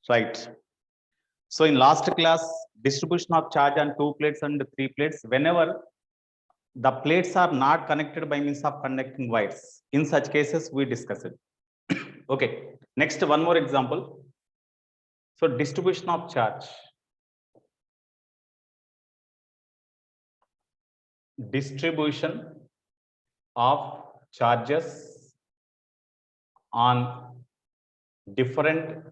right? So in last class, distribution of charge on 2 plates and 3 plates, whenever the plates are not connected by means of conducting wires, in such cases we discuss it. Okay, next one more example. So distribution of charge, distribution of charges on different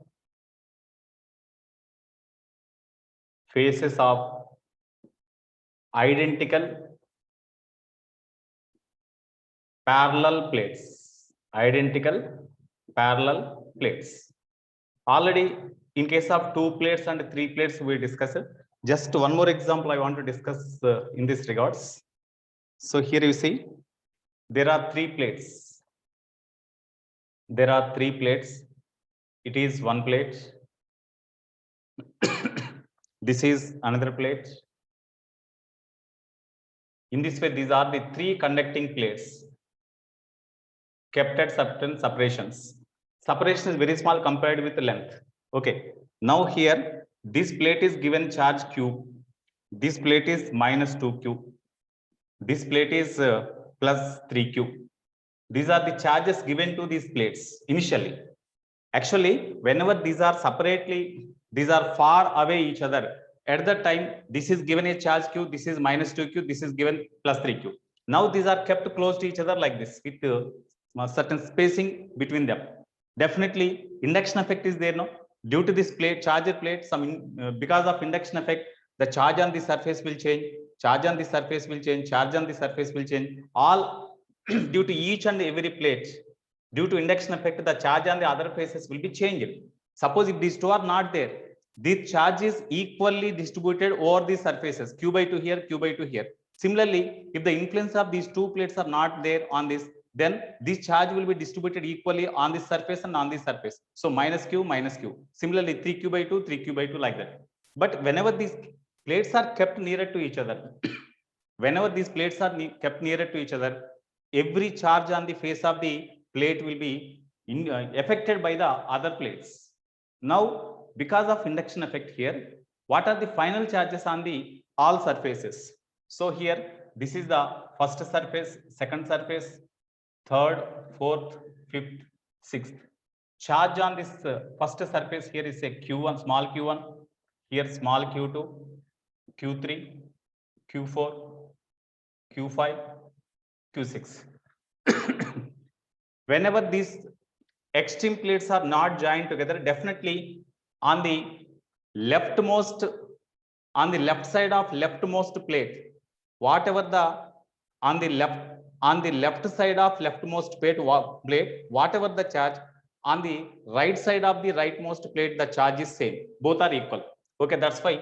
faces of identical parallel plates, identical parallel plates. Already in case of 2 plates and 3 plates we discussed it. Just one more example I want to discuss in this regards. So here you see there are 3 plates. There are 3 plates. It is one plate. This is another plate. In this way, these are the 3 conducting plates kept at certain separations. Separation is very small compared with the length. Okay. Now here, this plate is given charge Q. This plate is minus 2Q. This plate is plus 3Q. These are the charges given to these plates initially. Actually, whenever these are separately, these are far away each other. At that time, this is given a charge Q, this is minus 2Q, this is given plus 3Q. Now these are kept close to each other like this with certain spacing between them. Definitely, induction effect is there now. Due to this plate, charger plate, because of induction effect, the charge on the surface will change, charge on the surface will change, charge on the surface will change. All due to each and every plate. Due to induction effect, the charge on the other faces will be changed. Suppose if these two are not there, this charge is equally distributed over these surfaces, Q by 2 here, Q by 2 here. Similarly, if the influence of these 2 plates are not there on this, then this charge will be distributed equally on this surface and on this surface. So minus Q, minus Q. Similarly, 3Q by 2, 3Q by 2 like that. But whenever these plates are kept nearer to each other, whenever these plates are kept nearer to each other, every charge on the face of the plate will be affected by the other plates. Now, because of induction effect here, what are the final charges on the all surfaces? So here, this is the first surface, second surface, third, fourth, fifth, sixth. Charge on this first surface here is a Q1, small q1, here small q2, q3, q4, q5, q6. Whenever these extreme plates are not joined together, definitely on the leftmost, on the left side of leftmost plate, whatever the on the left side of leftmost plate, whatever the charge, on the right side of the rightmost plate, the charge is same. Both are equal. Okay, that's why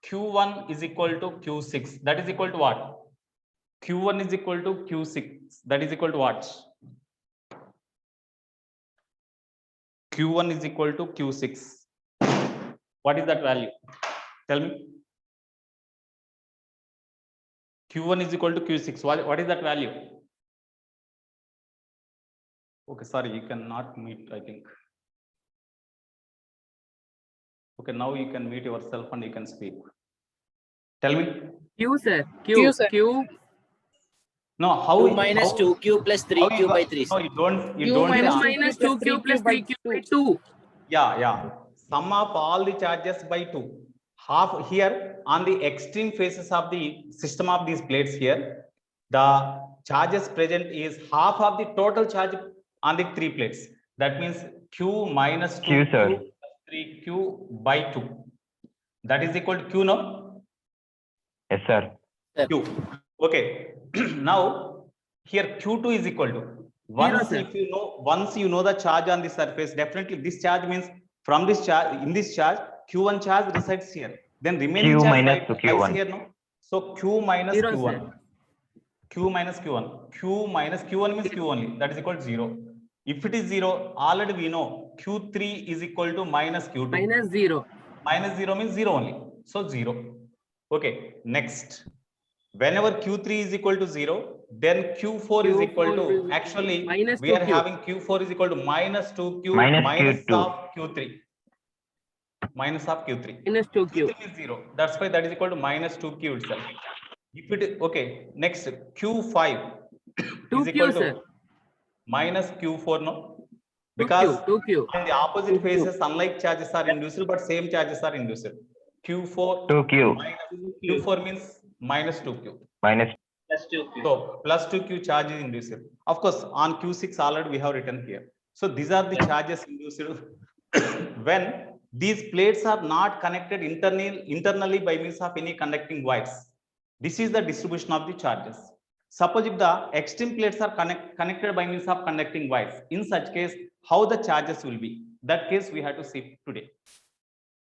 Q1 is equal to Q6. That is equal to what? Q1 is equal to Q6. That is equal to what? Q1 is equal to Q6. What is that value? Tell me. Q1 is equal to Q6. What is that value? Okay, sorry, you cannot meet, I think. Okay, now you can meet yourself and you can speak. Tell me. Q, sir. Q, sir. Q. No, how? 2 minus 2Q plus 3Q by 3. No, you don't. You Q don't. minus Q minus 2Q plus 3Q by 2. Yeah. Sum of all the charges by 2. Half here on the extreme faces of the system of these plates here, the charges present is half of the total charge on the 3 plates. That means Q minus 2Q plus 3Q by 2. That is equal to Q, no? Yes, sir. Q. Okay. Now here Q2 is equal to once you know the charge on the surface, definitely this charge means from this charge, in this charge, Q1 charge resides here. Then remaining Q charge minus Q1 here, no? So Q minus 0, Q1. sir. Q minus Q1. Q minus Q1 means Q only. That is equal to 0. If it is 0, already we know Q3 is equal to minus Q2. Minus 0. Minus 0 means 0 only. So 0. Okay. Next. Whenever Q3 is equal to 0, then Q4 is equal to, actually, we are having Q4 is equal to minus 2Q minus Q2 of Q3. minus of Q3. Minus 2Q. Q3 is 0. That's why that is equal to minus 2Q itself. If it is okay, next Q5 is 2Q, equal to sir. minus Q4, no? 2Q. Because 2Q. in the opposite phases, unlike charges are induced, but same charges are induced. Q4 2Q minus Q4 means minus 2Q. minus Plus 2Q. So plus 2Q charge is induced. Of course, on Q6 already we have written here. So these are the charges induced when these plates are not connected internally by means of any conducting wires. This is the distribution of the charges. Suppose if the extreme plates are connected by means of conducting wires, in such case, how the charges will be? That case we have to see today.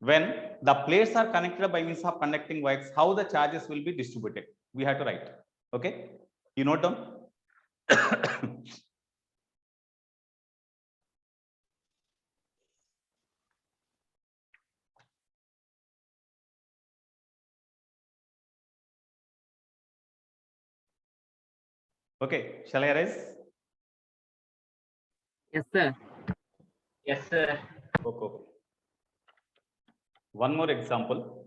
When the plates are connected by means of conducting wires, how the charges will be distributed? We have to write. Okay, you note down. Okay, shall I arise? Yes, sir. Yes, sir. Okay. One more example.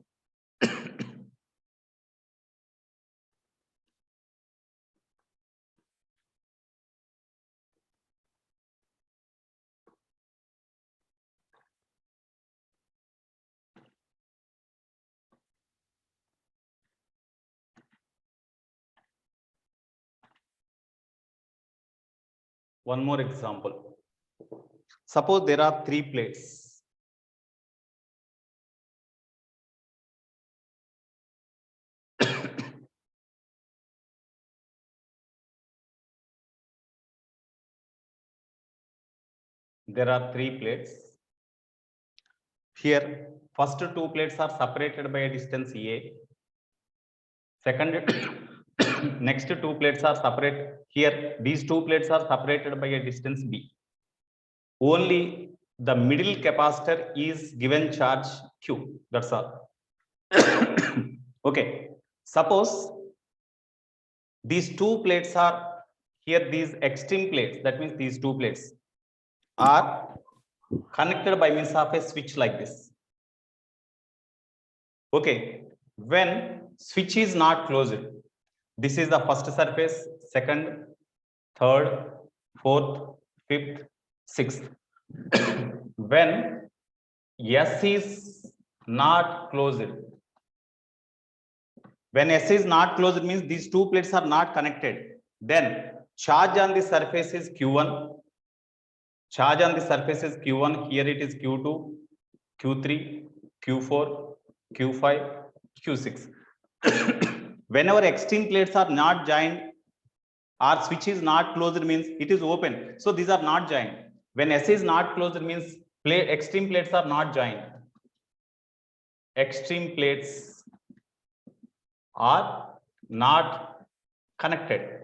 One more example. Suppose there are 3 plates. There are 3 plates. Here, first 2 plates are separated by a distance A. Second, next 2 plates are separate. Here, these 2 plates are separated by a distance B. Only the middle capacitor is given charge Q. That's all. Okay. Suppose these 2 plates are here, these extreme plates, that means these 2 plates are connected by means of a switch like this. Okay, when switch is not closed, this is the first surface, second, third, fourth, fifth, sixth. When S is not closed, when S is not closed means these 2 plates are not connected, then charge on the surface is Q1. Charge on the surface is Q1. Here it is Q2, Q3, Q4, Q5, Q6. Whenever extreme plates are not joined or switch is not closed means it is open. So these are not joined. When S is not closed means extreme plates are not joined. Extreme plates are not connected.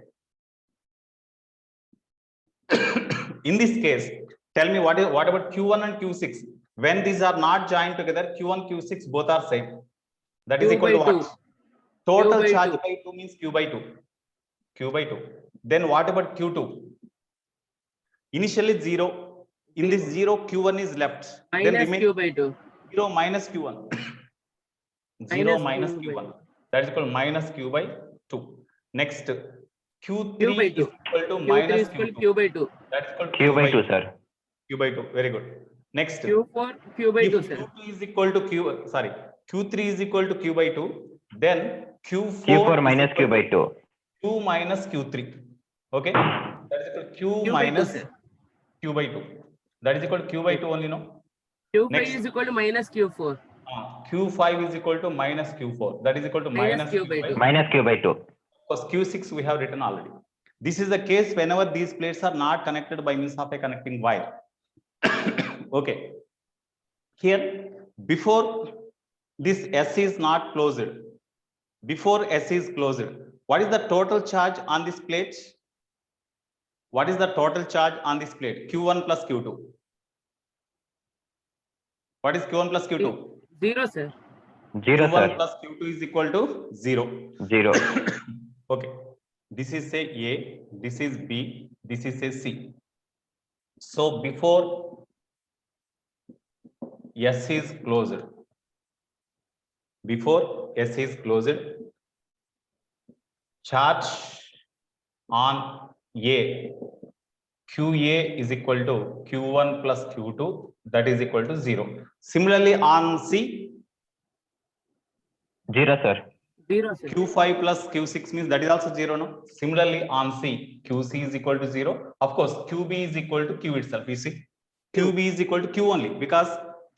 In this case, tell me what about Q1 and Q6? When these are not joined together, Q1, Q6 both are same. That is Q equal to by what? 2. Total Q by charge 2. by 2 means Q by 2. Q by 2. Then what about Q2? Initially 0. In this 0, Q1 is left. Then Minus remain Q by 2. 0 minus Q1. 0 minus Q by Q1. That is equal to minus Q by 2. Next, Q Q3 by is 2. equal to Q3 minus is equal to Q2. Q by 2. That is equal to Q by 2, sir. Q by 2. Very good. Next, Q4 Q by if 2, sir. Q2 is equal to Q3 is equal to Q by 2, then Q4, Q4 is minus equal Q by to 2. Q minus Q3. Okay, that is equal to Q Q by 2, minus sir. Q by 2. That is equal to Q by 2 only, no? Q5 Next, is equal to minus Q4. Q5 is equal to minus Q4. That is equal to Minus minus Q by 2. Minus Q by 2. Because Q6 we have written already. This is the case whenever these plates are not connected by means of a connecting wire. Okay. Here, before this S is not closed, before S is closed, what is the total charge on this plate? What is the total charge on this plate? Q1 plus Q2. What is Q1 plus Q2? 0, sir. 0, Q1 sir. plus Q2 is equal to 0. 0. Okay. This is say A, this is B, this is say C. So before S is closed. Before S is closed, charge on A, QA is equal to Q1 plus Q2, that is equal to 0. Similarly, on C, 0, sir. 0, sir. Q5 plus Q6 means that is also 0, no? Similarly, on C, QC is equal to 0. Of course, QB is equal to Q itself, you see. QB is equal to Q only because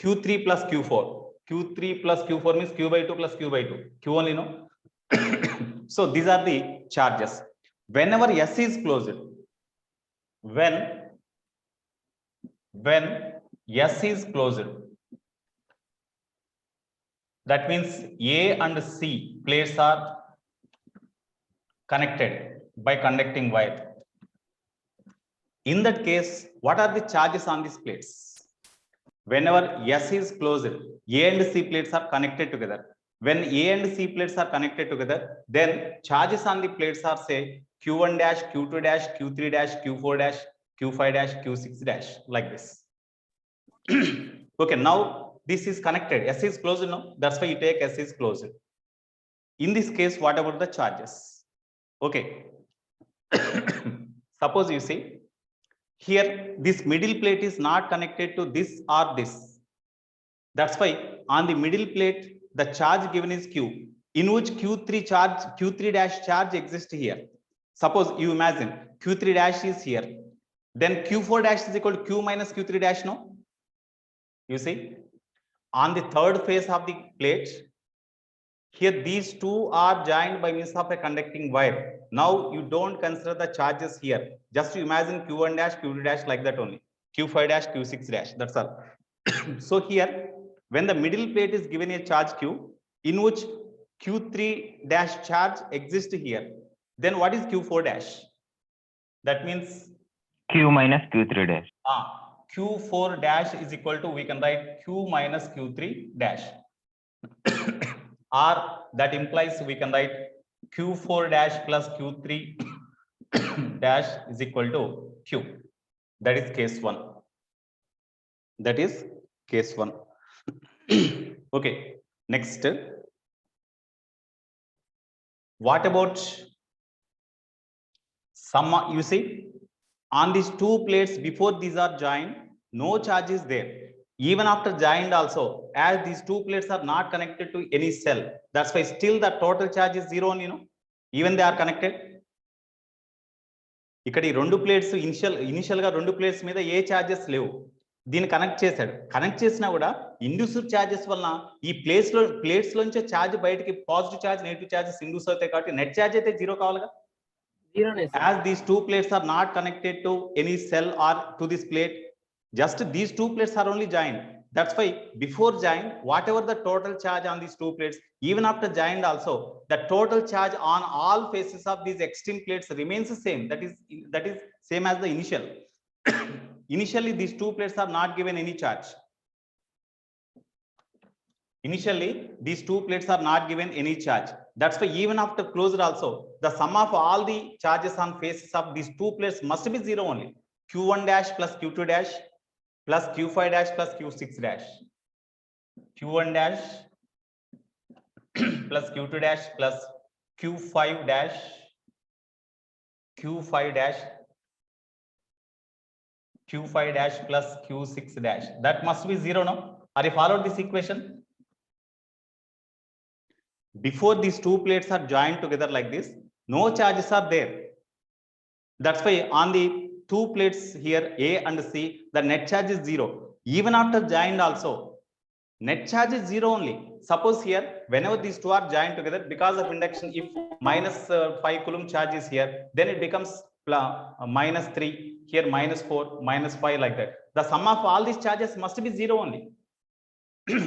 Q3 plus Q4. Q3 plus Q4 means Q by 2 plus Q by 2. Q only, no? So these are the charges. Whenever S is closed, when S is closed, that means A and C plates are connected by conducting wire. In that case, what are the charges on these plates? Whenever S is closed, A and C plates are connected together. When A and C plates are connected together, then charges on the plates are say Q1 dash, Q2 dash, Q3 dash, Q4 dash, Q5 dash, Q6 dash, like this. Okay, now this is connected. S is closed now. That's why you take S is closed. In this case, what about the charges? Okay. Suppose you see here, this middle plate is not connected to this or this. That's why on the middle plate, the charge given is Q, in which Q3 dash charge exists here. Suppose you imagine Q3 dash is here. Then Q4 dash is equal to Q minus Q3 dash, no? You see, on the third face of the plate, here these two are joined by means of a conducting wire. Now you don't consider the charges here. Just to imagine Q1 dash, Q2 dash like that only. Q5 dash, Q6 dash, that's all. So here, when the middle plate is given a charge Q, in which Q3 dash charge exists here, then what is Q4 dash? That means Q minus Q3 dash. Q4 dash is equal to, we can write Q minus Q3 dash. Or that implies we can write Q4 dash plus Q3 dash is equal to Q. That is case 1. That is case 1. Okay, next. What about some, you see, on these two plates before these are joined, no charge is there. Even after joined also, as these two plates are not connected to any cell, that's why still the total charge is 0 only, you know, even they are connected. ఇక్కడ ఈ రెండు plates initial గా రెండు plates మీద ఏ charges లేవు. దీన్ని connect చేశాడు. Connect చేసినా కూడా ఇండ్యూస్డ్ చార్జెస్ వలన ఈ ప్లేట్స్ లోంచి చార్జ్ బయటికి positive charge negative charges induce అవుతాయి కాబట్టి నెట్ చార్జ్ అయితే 0 కావాలిగా. As these two plates are not connected to any cell or to this plate, just these two plates are only joined. That's why before joined, whatever the total charge on these two plates, even after joined also, the total charge on all faces of these extreme plates remains the same. That is same as the initial. Initially, these two plates are not given any charge. Initially, these two plates are not given any charge. That's why even after closure also, the sum of all the charges on faces of these two plates must be 0 only. Q1 dash plus Q2 dash plus Q5 dash plus Q6 dash. Q1 dash plus Q2 dash plus Q5 dash, Q5 dash, Q5 dash plus Q6 dash. That must be 0, no? Are you followed this equation? Before these two plates are joined together like this, no charges are there. That's why on the two plates here, A and C, the net charge is 0. Even after joined also, net charge is 0 only. Suppose here, whenever these two are joined together, because of induction, if minus 5 coulomb charge is here, then it becomes minus 3, here minus 4, minus 5, like that. The sum of all these charges must be 0 only.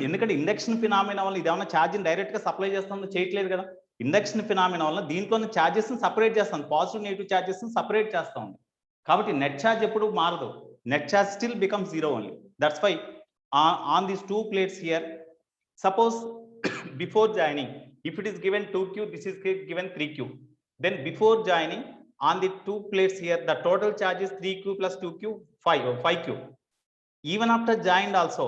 ఎందుకంటే induction phenomena వల్ల ఇది ఏమైనా charge direct గా supply చేస్తుందో చేయట్లేదు కదా. Induction phenomena వల్ల దీంట్లో ఛార్జెస్ సపరేట్ చేస్తాం, పాజిటివ్ నెగిటివ్ ఛార్జెస్ సపరేట్ చేస్తా ఉంది. కాబట్టి నెట్ ఛార్జ్ ఎప్పుడు మారదు. Net charge still becomes 0 only. That's why on these two plates here, suppose before joining, if it is given 2Q, this is given 3Q, then before joining on the two plates here, the total charge is 3Q plus 2Q, 5Q. Even after joined also,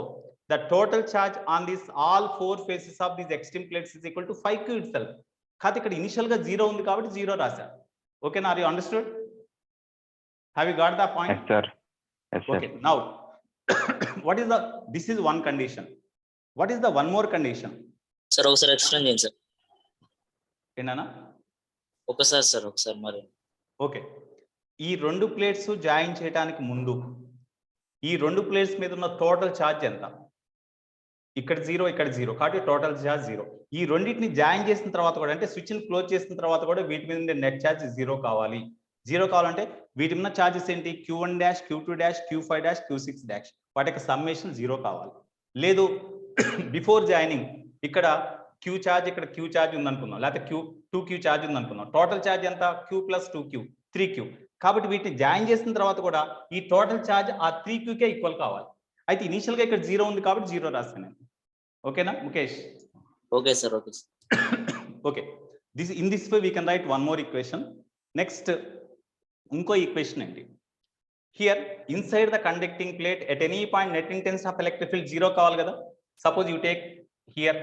the total charge on this all four faces of these extreme plates is equal to 5q itself. కాదు ఇక్కడ initial గా 0 ఉంది కాబట్టి 0 రాశా. Okay నా, are you understood? Have you got the point? Yes, sir. Yes, sir. Okay, now what is the, this is one condition. What is the one more condition? Sir ఒకసారి explain చేయండి sir. ఏంటన్నా? ఒకసారి sir ఒకసారి మరి. Okay, ఈ రెండు plates join చేయడానికి ముందు ఈ రెండు ప్లేట్స్ మీద ఉన్న టోటల్ ఛార్జ్ ఎంత? ఇక్కడ 0, ఇక్కడ 0, కాబట్టి టోటల్ ఛార్జ్ 0. ఈ రెండింటిని జాయిన్ చేసిన తర్వాత కూడా, అంటే స్విచ్ ని క్లోజ్ చేసిన తర్వాత కూడా వీటి మీద ఉండే నెట్ ఛార్జ్ 0 కావాలి. 0 కావాలంటే వీటి మీద ఛార్జెస్ ఏంటి? Q1 dash, Q2 dash, Q5 dash, Q6 dash, వాటి యొక్క సమ్మేషన్ 0 కావాలి. లేదు బిఫోర్ జాయినింగ్ ఇక్కడ Q ఛార్జ్, ఇక్కడ Q ఛార్జ్ ఉందనుకుందాం, లేకపోతే 2Q ఛార్జ్ ఉందనుకుందాం. టోటల్ ఛార్జ్ ఎంత? Q plus 2Q 3Q. కాబట్టి వీటిని జాయిన్ చేసిన తర్వాత కూడా ఈ టోటల్ ఛార్జ్ ఆ 3Qకే ఈక్వల్ కావాలి. అయితే ఇనిషియల్ గా ఇక్కడ 0 ఉంది కాబట్టి 0 రాస్తాను నేను. ఓకేనా Mukesh? Okay sir, okay sir. Okay, in this way we can write one more equation. Next ఇంకో ఈక్వేషన్ ఏంటి? Here inside the conducting plate at any point net intensity of electric field 0 కావాలి కదా. Suppose you take here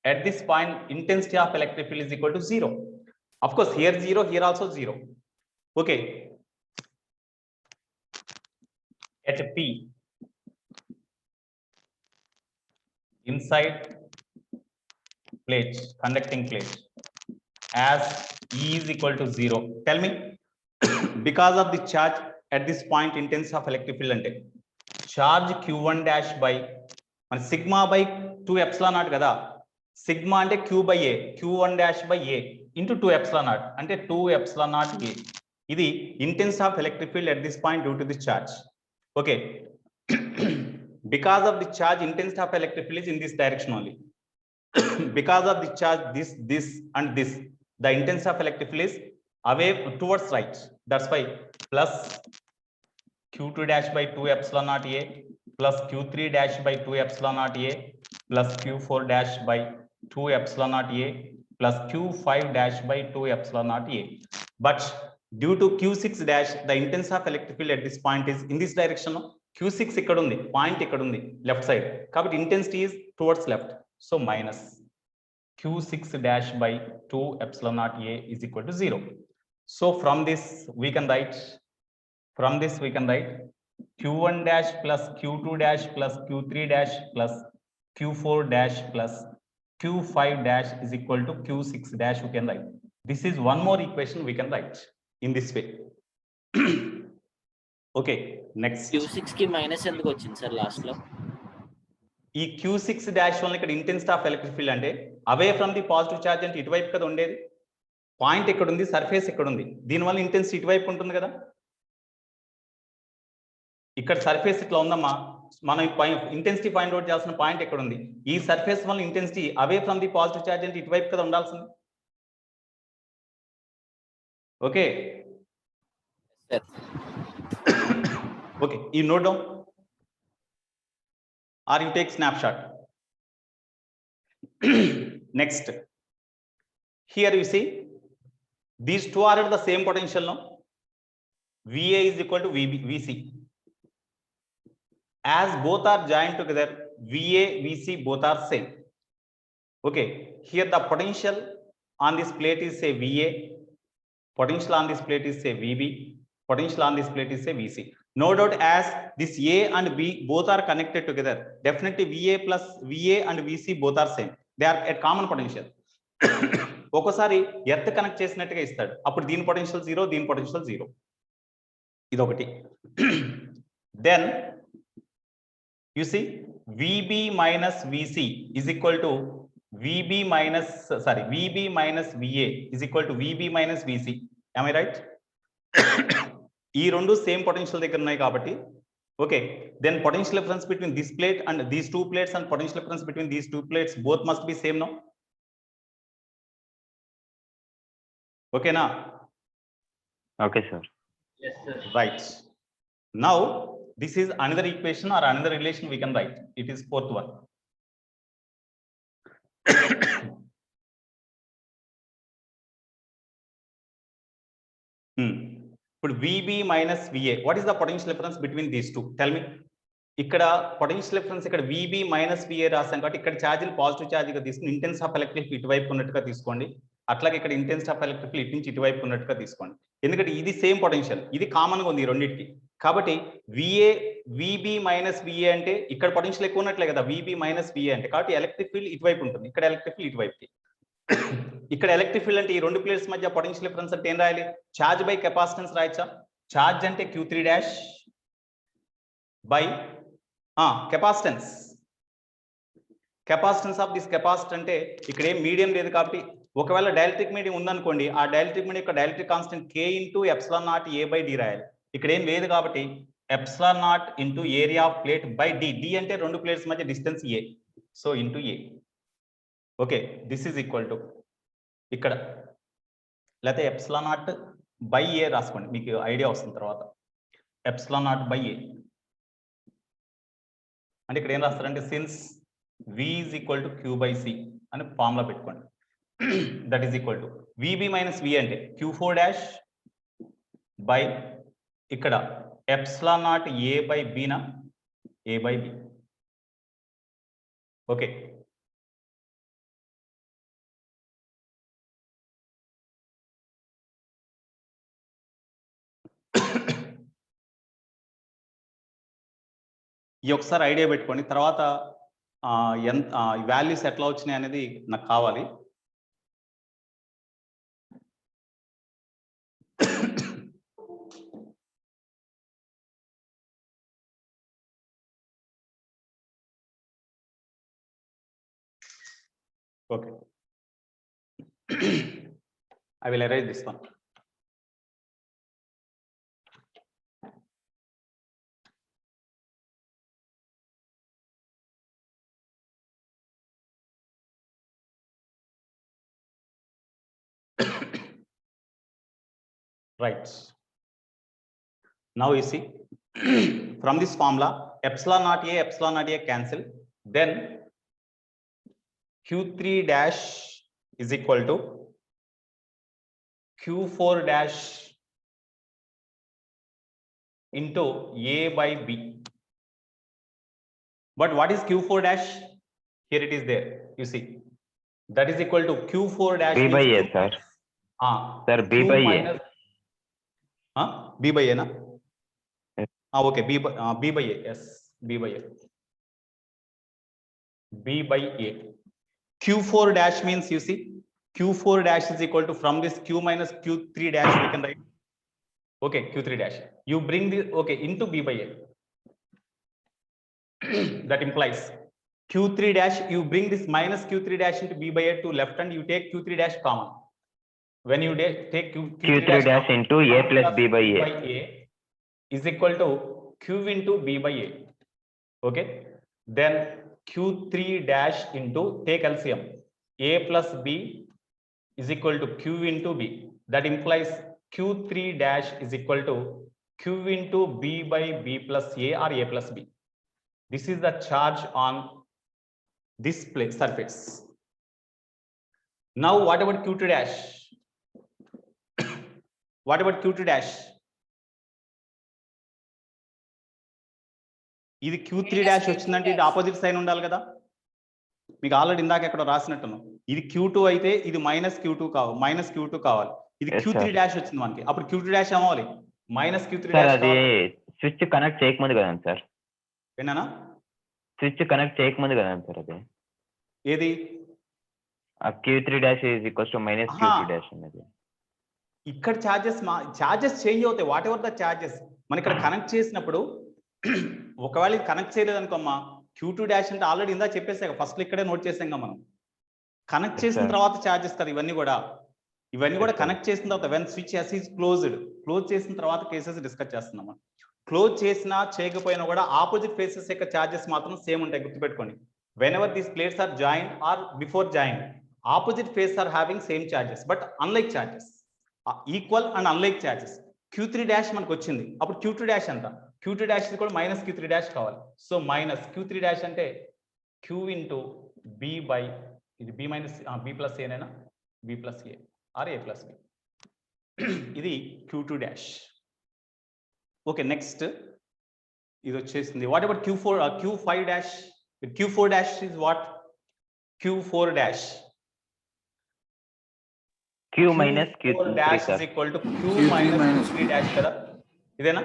at this point intensity of electric field is equal to 0. Of course here 0, here also 0. Okay, at P inside plate, conducting plate, as E is equal to 0, tell me because of the charge at this point intensity of electric field ante charge Q1 dash by sigma by 2 epsilon naught kada. Sigma అంటే Q by A, Q1 dash by A into 2 epsilon naught అంటే 2 epsilon naught A. ఇది intensity of electric field at this point due to this charge. Okay, because of the charge intensity of electric field is in this direction only. Because of the charge this and this, the intensity of electric field is away towards right. That's why plus Q2 dash by 2 epsilon naught A plus Q3 dash by 2 epsilon naught A plus Q4 dash by 2 epsilon naught A plus Q5 dash by 2 epsilon naught A. But due to Q6 dash, the intensity of electric field at this point is in this direction. Q6 ikkada undi, point ikkada undi, left side. Kabatti intensity is towards left. So minus Q6 dash by 2 epsilon naught A is equal to 0. So from this we can write Q1 dash plus Q2 dash plus Q3 dash plus Q4 dash plus Q5 dash is equal to Q6 dash. We can write. This is one more equation we can write in this way. Okay, next. Q6 కి minus ఎందుకు వచ్చింది sir last లో? ఈ Q6 dash వల్ల ఇక్కడ intensity of electric field అంటే అవే from the positive charge అంటే ఇటువైపు కదా ఉండేది. పాయింట్ ఎక్కడ ఉంది, సర్ఫేస్ ఎక్కడ ఉంది, దీనివల్ల ఇంటెన్సిటీ ఇటువైపు ఉంటుంది కదా. ఇక్కడ సర్ఫేస్ ఇట్లా ఉందమ్మా, మనం ఇంటెన్సిటీ ఫైండ్ అవుట్ చేయాల్సిన పాయింట్ ఎక్కడ ఉంది? ఈ సర్ఫేస్ వల్ల intensity away from the positive charge అంటే ఇటువైపు కదా ఉండాల్సింది. ఓకే ఓకే, ఈ note down are you take snapshot. Next here you see these two are at the same potential now. VA is equal to VC. As both are joined together, VA, VC both are same. Okay, here the potential on this plate is say VA, potential on this plate is say VB, potential on this plate is say VC. No doubt as this A and B both are connected together, definitely VA plus VA and VC both are same. They are at common potential. ఒకసారి earth connect చేసినట్టుగా ఇస్తాడు, అప్పుడు దీని potential 0, దీని potential 0. ఇదొకటి. Then you see VB minus VC is equal to VB minus VA is equal to VB minus VC. Am I right? ఈ రెండు same potential దగ్గర ఉన్నాయి కాబట్టి okay, then potential difference between this plate and these two plates and potential difference between these two plates both must be same no. ఓకేనా? Okay, sir. Yes, sir. Right. Now this is another equation or another relation we can write. It is fourth one. Put VB minus VA. What is the potential difference between these two? Tell me. ఇక్కడ potential difference ఇక్కడ VB minus VA రాసాం కాబట్టి ఇక్కడ ఛార్జీలు positive ఛార్జ్గా తీసుకుని intense of electric field ఇటువైపు ఉన్నట్టుగా తీసుకోండి. అట్లాగే ఇక్కడ ఇంటెన్స్ ఆఫ్ ఎలక్ట్రిక్ ఫీల్డ్ ఇటు నుంచి ఇటువైపు ఉన్నట్టుగా తీసుకోండి. ఎందుకంటే ఇది సేమ్ పొటెన్షియల్, ఇది కామన్గా ఉంది ఈ రెండింటికి. కాబట్టి విఏ విబి మైనస్ విఏ అంటే ఇక్కడ పొటెన్షియల్ ఎక్కువ ఉన్నట్లే కదా విబి మైనస్ విఏ అంటే. కాబట్టి ఎలక్ట్రిక్ ఫీల్డ్ ఇటువైపు ఉంటుంది, ఇక్కడ ఎలక్ట్రిక్ ఫీల్డ్ ఇటువైపుకి. ఇక్కడ ఎలక్ట్రిక్ ఫీల్డ్ అంటే ఈ రెండు ప్లేట్స్ మధ్య పొటెన్షియల్ డిఫరెన్స్ అంటే ఏం రాయాలి? ఛార్జ్ బై కెపాసిటెన్స్ రాయచ్చా? ఛార్జ్ అంటే Q3 dash by capacitance. Capacitance of this capacitor అంటే ఇక్కడ ఏం మీడియం లేదు కాబట్టి, ఒకవేళ డైఎలక్ట్రిక్ మీడియం ఉందనుకోండి, ఆ డైఎలక్ట్రిక్ మీడియం యొక్క dielectric constant K into epsilon not a by d రాయాలి. ఇక్కడ ఏం లేదు కాబట్టి epsilon not into area of plate by d. D అంటే రెండు ప్లేట్స్ మధ్య distance a, so into a. Okay, this is equal to ఇక్కడ లేకపోతే ఎప్సిలాన్ నాట్ బై ఏ రాసుకోండి, మీకు ఐడియా వస్తుంది తర్వాత. ఎప్సిలాన్ నాట్ బై ఏ అంటే ఇక్కడ ఏం రాస్తారంటే since V is equal to Q by C అని ఫార్ములా పెట్టుకోండి. That is equal to VB minus V అంటే Q4 డాష్ బై ఇక్కడ ఎప్సిలాన్ నాట్ ఏ బై బినా ఏ బై బి. ఓకే, ఈ ఒకసారి ఐడియా పెట్టుకోండి. తర్వాత ఎంత వాల్యూస్ ఎట్లా వచ్చినాయి అనేది నాకు కావాలి. Okay, I will erase this one. Right. Now you see from this formula epsilon naught a cancel, then Q3 dash is equal to Q4 dash into A by B. But what is Q4 dash? Here it is there, you see. That is equal to Q4 dash B by A, sir. Sir, B Q by A. minus, B by A na? Yes. Okay, B by A, yes, B by A. B by A. Q4 dash means, you see, Q4 dash is equal to, from this Q minus Q3 dash we can write. Okay, Q3 dash. You bring this, okay, into B by A. That implies Q3 dash, you bring this minus Q3 dash into B by A to left and you take Q3 dash common. When you take Q3 dash into A plus B by A is equal to Q into B by A. Okay, then Q3 dash into, take LCM, A plus B is equal to Q into B. That implies Q3 dash is equal to Q into B by B plus A or A plus B. This is the charge on this plate surface. Now what about Q2 dash? What about Q2 dash? ఇది Q3 dash వచ్చిందంటే ఇది opposite sign ఉండాలి కదా, మీకు already ఇందాక ఎక్కడ రాసినట్టున్నాం. ఇది Q2 అయితే ఇది మైనస్ Q2 కావాలి, మైనస్ Q2 కావాలి. ఇది Yes, Q3 sir. డాష్ వచ్చింది మనకి, అప్పుడు Q2 డాష్ ఏమవ్వాలి? మైనస్ Q3 సార్ డాష్ అది స్విచ్ కనెక్ట్ చేయకముందు కదండి సార్, ఏనా? స్విచ్ కనెక్ట్ చేయకముందు కదండి సార్ అది. ఏది? Q3 dash is equals to minus Q2 dash అనేది. ఇక్కడ ఛార్జెస్ చేంజ్ అవుతాయి, వాట్ ఎవర్ ద ఛార్జెస్. మనం ఇక్కడ కనెక్ట్ చేసినప్పుడు ఒకవేళ ఇది కనెక్ట్ చేయలేదు అనుకోమ్మా, Q2 డాష్ అంటే ఆల్రెడీ ఇందా చెప్పేసాక ఫస్ట్ ఇక్కడే నోట్ చేసాం మనం. కనెక్ట్ చేసిన sir. తర్వాత ఛార్జెస్ కదా ఇవన్నీ కూడా Yes, sir. కనెక్ట్ చేసిన తర్వాత when switch s is close చేసిన తర్వాత కేసెస్ డిస్కస్ చేస్తున్నాం. క్లోజ్ చేసినా చేయకపోయినా కూడా ఆపోజిట్ ఫేసెస్ యొక్క ఛార్జెస్ మాత్రం సేమ్ ఉంటాయి, గుర్తుపెట్టుకోండి. Whenever these plates are join or before join, opposite face are having same charges but unlike charges, equal and unlike charges. Q3 dash మనకు వచ్చింది, అప్పుడు Q2 డాష్ అంట, Q2 డాష్ కూడా minus Q3 dash కావాలి. So minus Q3 dash అంటే Q into B by, ఇది B minus B plus ఏనైనా, B plus A or A plus B. ఇది Q2 డాష్. ఓకే, నెక్స్ట్ ఇది వచ్చేసింది. What about Q4 Q5 dash? Q4 dash is what? Q4 dash. Q minus Q3 Q4 dash sir. is equal to Q minus Q3 dash కదా, ఇదేనా?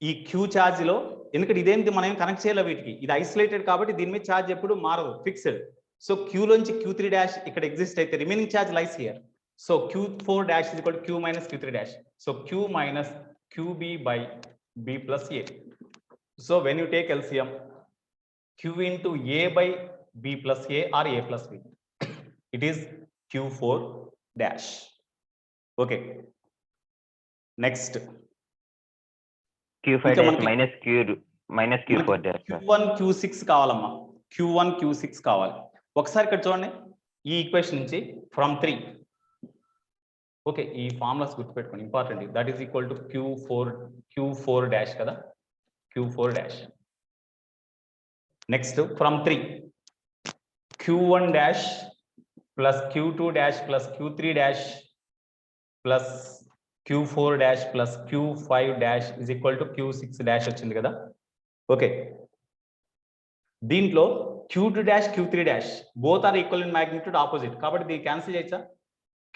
ఈ Q charge లో, ఎందుకంటే ఇదేంటి మనం కనెక్ట్ చేయాలి వీటికి, ఇది ఐసోలేటెడ్ కాబట్టి దీని మీద ఛార్జ్ ఎప్పుడు మారదు, ఫిక్స్డ్. సో Q లోంచి Q3 dash ఇక్కడ ఎగ్జిస్ట్ అయితే remaining charge lies here. So Q4 dash is equal to Q minus Q3 dash. So Q minus QB by B plus A. So when you take LCM, Q into A by B plus A or A plus B, it is Q4 dash. Okay. Next. Q5 ఇంకా dash మనకి minus Q4 dash sir. Q1 Q6 కావాలమ్మా, Q1 Q6 కావాలి. ఒకసారి ఇక్కడ చూడండి ఈ equation నుంచి from 3. Okay, ఈ ఫార్ములాస్ గుర్తుపెట్టుకోండి, important. That is equal to Q4 dash కదా, Q4 dash. Next from 3 Q1 dash plus Q2 dash plus Q3 dash plus Q4 dash plus Q5 dash is equal to Q6 dash వచ్చింది కదా. Okay, దీంట్లో Q2 dash Q3 dash both are equal in magnitude opposite, కాబట్టి దీన్ని cancel చేయొచ్చా?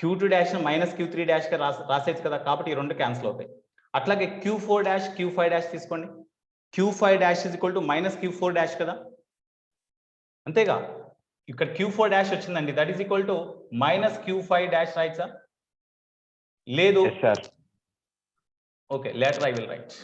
Q2 dash minus Q3 dash గా రాసేచ్చు కదా, కాబట్టి ఈ రెండు క్యాన్సిల్ అవుతాయి. అట్లాగే Q4 డాష్ Q5 డాష్ తీసుకోండి, Q5 dash is equal to minus Q4 dash కదా, అంతేగా. ఇక్కడ Q4 డాష్ వచ్చిందండి, that is equal to minus Q5 dash రాయచ్చా? లేదు. Yes sir. Okay, later I will write.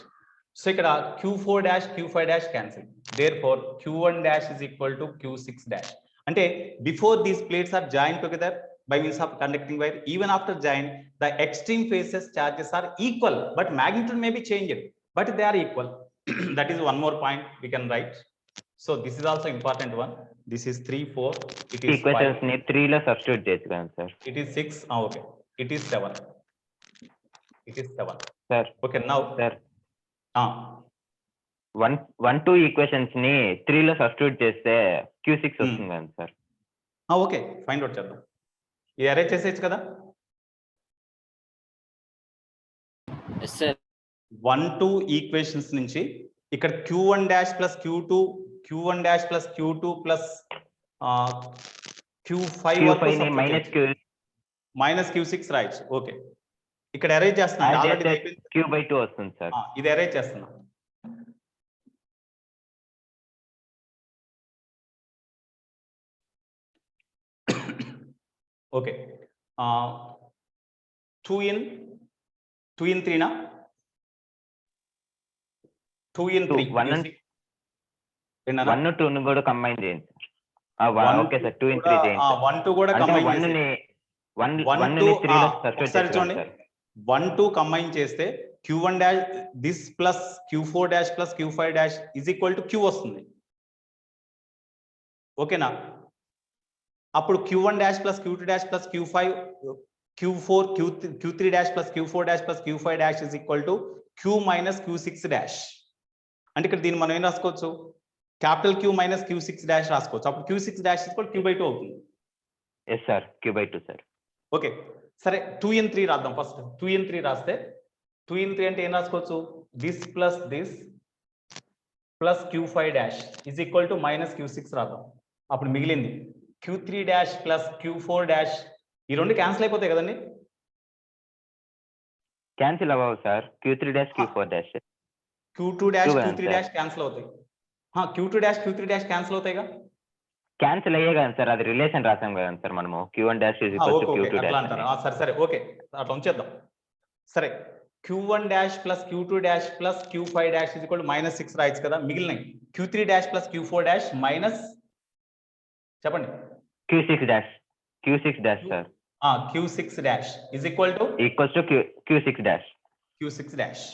So ఇక్కడ Q4 dash Q5 dash cancel, therefore Q1 dash is equal to Q6 dash. అంటే before these plates are join together by means of conducting wire, even after join the extreme faces charges are equal, but magnitude may be changed, but they are equal. That is one more point we can write. So this is also important one. This is 3 4, it is Equations 5, ని 3 లో substitute చేస్తాను sir. it is 6, okay, it is 7, it is 7. Sir Okay, now sir 1 2 equations ని 3 లో substitute చేస్తే Q6 వస్తుంది కదా sir. Okay, find out చేద్దాం. ఇది అరేంజ్ చేసేయచ్చు కదా. Yes sir. 1 2 ఈక్వేషన్స్ నుంచి ఇక్కడ Q1 dash plus Q2, Q1 dash plus Q2 plus Q5 Q5 ని మైనస్ Q6 రాయొచ్చు. ఓకే, ఇక్కడ అరేంజ్ చేస్తున్నాను, ఆల్రెడీ అయిపోయింది. Q/2 వస్తుంది సార్. ఇది అరేంజ్ చేస్తున్నా. ఓకే, 2 in 3 నా 2 in 3 1 2 ని కూడా కంబైన్ చేయండి సార్. ఓకే సార్, 2 in 3 చేయండి సార్. 1 2 కూడా అంటే కంబైన్ 1 చేసి ని 1 ని 3 లో సబ్స్టిట్యూట్ ఒకసారి చూడండి, చేయండి సార్. 1 2 కంబైన్ చేస్తే Q1 dash this plus Q4 dash plus Q5 dash is equal to Q వస్తుంది. ఓకేనా? అప్పుడు Q1 dash plus Q2 dash plus Q5 Q4 Q3 dash plus Q4 dash plus Q5 dash is equal to Q minus Q6 dash. అంటే ఇక్కడ దీన్ని మనం ఏం రాసుకోవచ్చు, capital Q minus Q6 dash రాసుకోవచ్చు. అప్పుడు Q6 డాష్ ఈక్వల్ Q/2 అవుతుంది. Yes sir, Q/2 sir. Okay, సరే 2 in 3 రాద్దాం. ఫస్ట్ 2 in 3 రాస్తే 2 in 3 అంటే ఏం రాసుకోవచ్చు, this plus this plus Q5 dash is equal to minus Q6 రాద్దాం. అప్పుడు మిగిలింది Q3 dash plus Q4 dash, ఈ రెండు క్యాన్సిల్ అయిపోతాయి కదండి. క్యాన్సిల్ అవ్వవు sir. Q3 dash Q4 dash Q2 dash Q3 dash cancel అవుతాయి. Q2 dash Q3 dash cancel అవుతాయిగా. క్యాన్సిల్ అయ్యే కదా సార్, అది రిలేషన్ రాసాం కదా సార్ మనము. Q1 dash is equal to Q2 అట్లా డాష్. అంటారా? సరే సరే, ఓకే, అట్లా ఉంచేద్దాం. సరే, Q1 dash plus Q2 dash plus Q5 dash is equal to minus 6 రాయొచ్చు కదా. మిగిలినవి Q3 dash plus Q4 dash minus చెప్పండి Q6 dash sir. Q6 dash is equal to Q6 dash. Q6 dash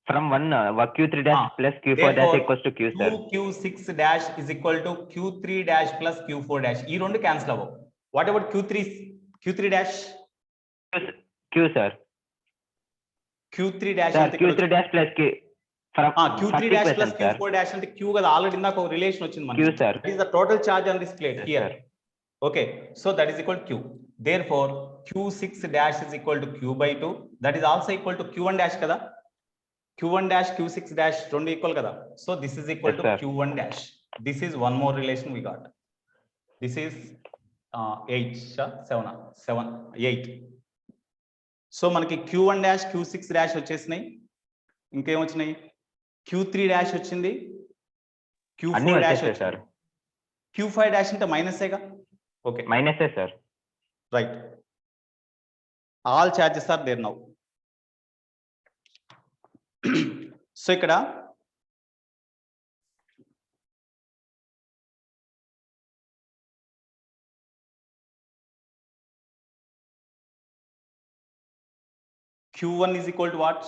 From 1 Q3 dash plus Q4 dash equals to Q sir. Q6 dash is equal to Q3 dash plus Q4 dash. ఈ రెండు cancel అవ్వవు. What about Q3 dash? Q sir. Q3 dash Sir, అంటే Q3 dash plus Q. Q3 dash plus Q4 dash అంటే Q కదా, already ఇందాక ఒక relation వచ్చింది మనకి. Q sir. That is the total charge on this plate Yes, here. sir. Okay, so that is equal to Q. Therefore, Q6 dash is equal to Q/2. That is also equal to Q1 dash kada. Q1 dash Q6 dash రెండు equal కదా, so this is equal Yes, to sir. Q1 dash. This is one more relation we got. This is 8 7 8. So మనకి Q1 dash Q6 dash వచ్చేసినాయి, ఇంకేం వచ్చినాయి, Q3 dash వచ్చింది, అన్ని Q4 dash వచ్చేసాయి sir. Q5 dash అంటే మైనసేగా. ఓకే, మైనసే sir. Right. All charges are there now. So ఇక్కడ Q1 is equal to what?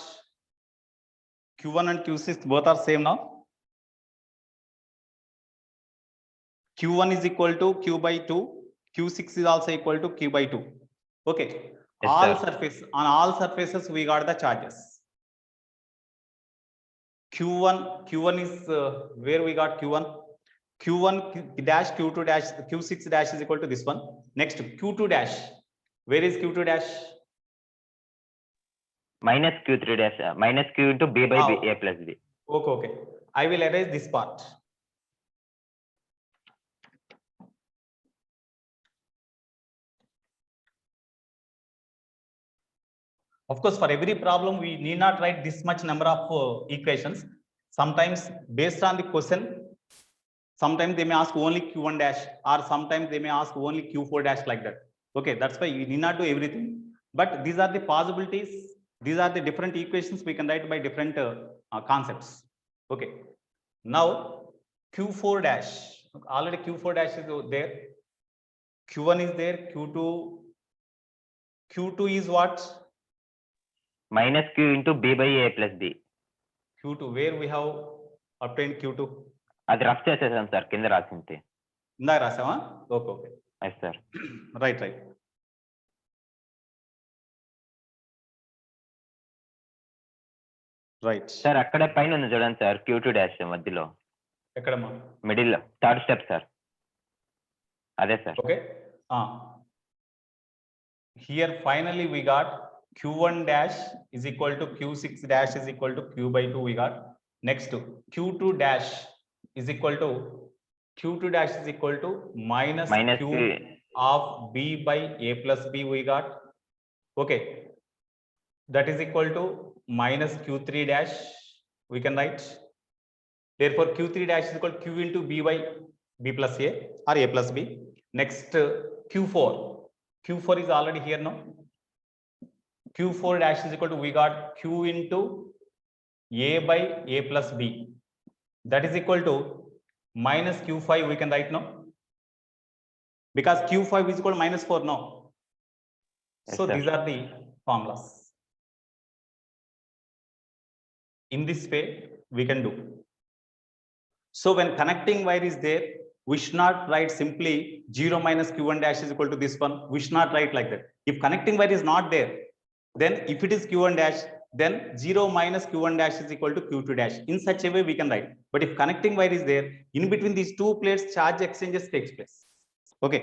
Q1 and Q6 both are same now. Q1 is equal to Q by 2. Q6 is also equal to Q by 2. Okay. Yes, All sir. surface, on all surfaces we got the charges. Q1 is where we got Q1. Q1 dash Q2 dash Q6 dash is equal to this one. Next Q2 dash. Where is Q2 dash? Minus Q3 dash, minus Q into B by B, A plus B. Okay, okay. I will erase this part. Of course, for every problem, we need not write this much number of equations. Sometimes based on the question, sometimes they may ask only Q1 dash, or sometimes they may ask only Q4 dash, like that. Okay, that's why you need not do everything. But these are the possibilities. These are the different equations we can write by different concepts. Okay. Now Q4 dash, already Q4 dash is there. Q1 is there. Q2 is what? Minus Q into B by A plus B. Q2, where we have obtained Q2? అది rough చేసేసాం sir, కింద రాసింది. ఇందాక రాసావా? Okay, okay. Yes sir. Right, right. Right sir అక్కడే పైన ఉంది చూడండి సార్, Q2 డాష్ మధ్యలో. ఎక్కడమ్మా? మిడిల్ థర్డ్ స్టెప్ సార్, అదే sir. Okay. Here finally we got Q1 dash is equal to Q6 dash is equal to Q by 2 we got. Next Q2 dash is equal to minus Q of B by A plus B we got. Okay, that is equal to minus Q3 dash we can write. Therefore Q3 dash is equal to Q into B by B plus A or A plus B. Next Q4 is already here now. Q4 dash is equal to, we got Q into A by A plus B. That is equal to minus Q5 we can write now. Because Q5 is equal to minus 4 now. Yes, So sir. these are the formulas. In this way we can do. So when connecting wire is there, we should not write simply 0 minus Q1 dash is equal to this one. We should not write like that. If connecting wire is not there, then if it is Q1 dash, then 0 minus Q1 dash is equal to Q2 dash. In such a way we can write. But if connecting wire is there, in between these two plates, charge exchanges takes place. Okay.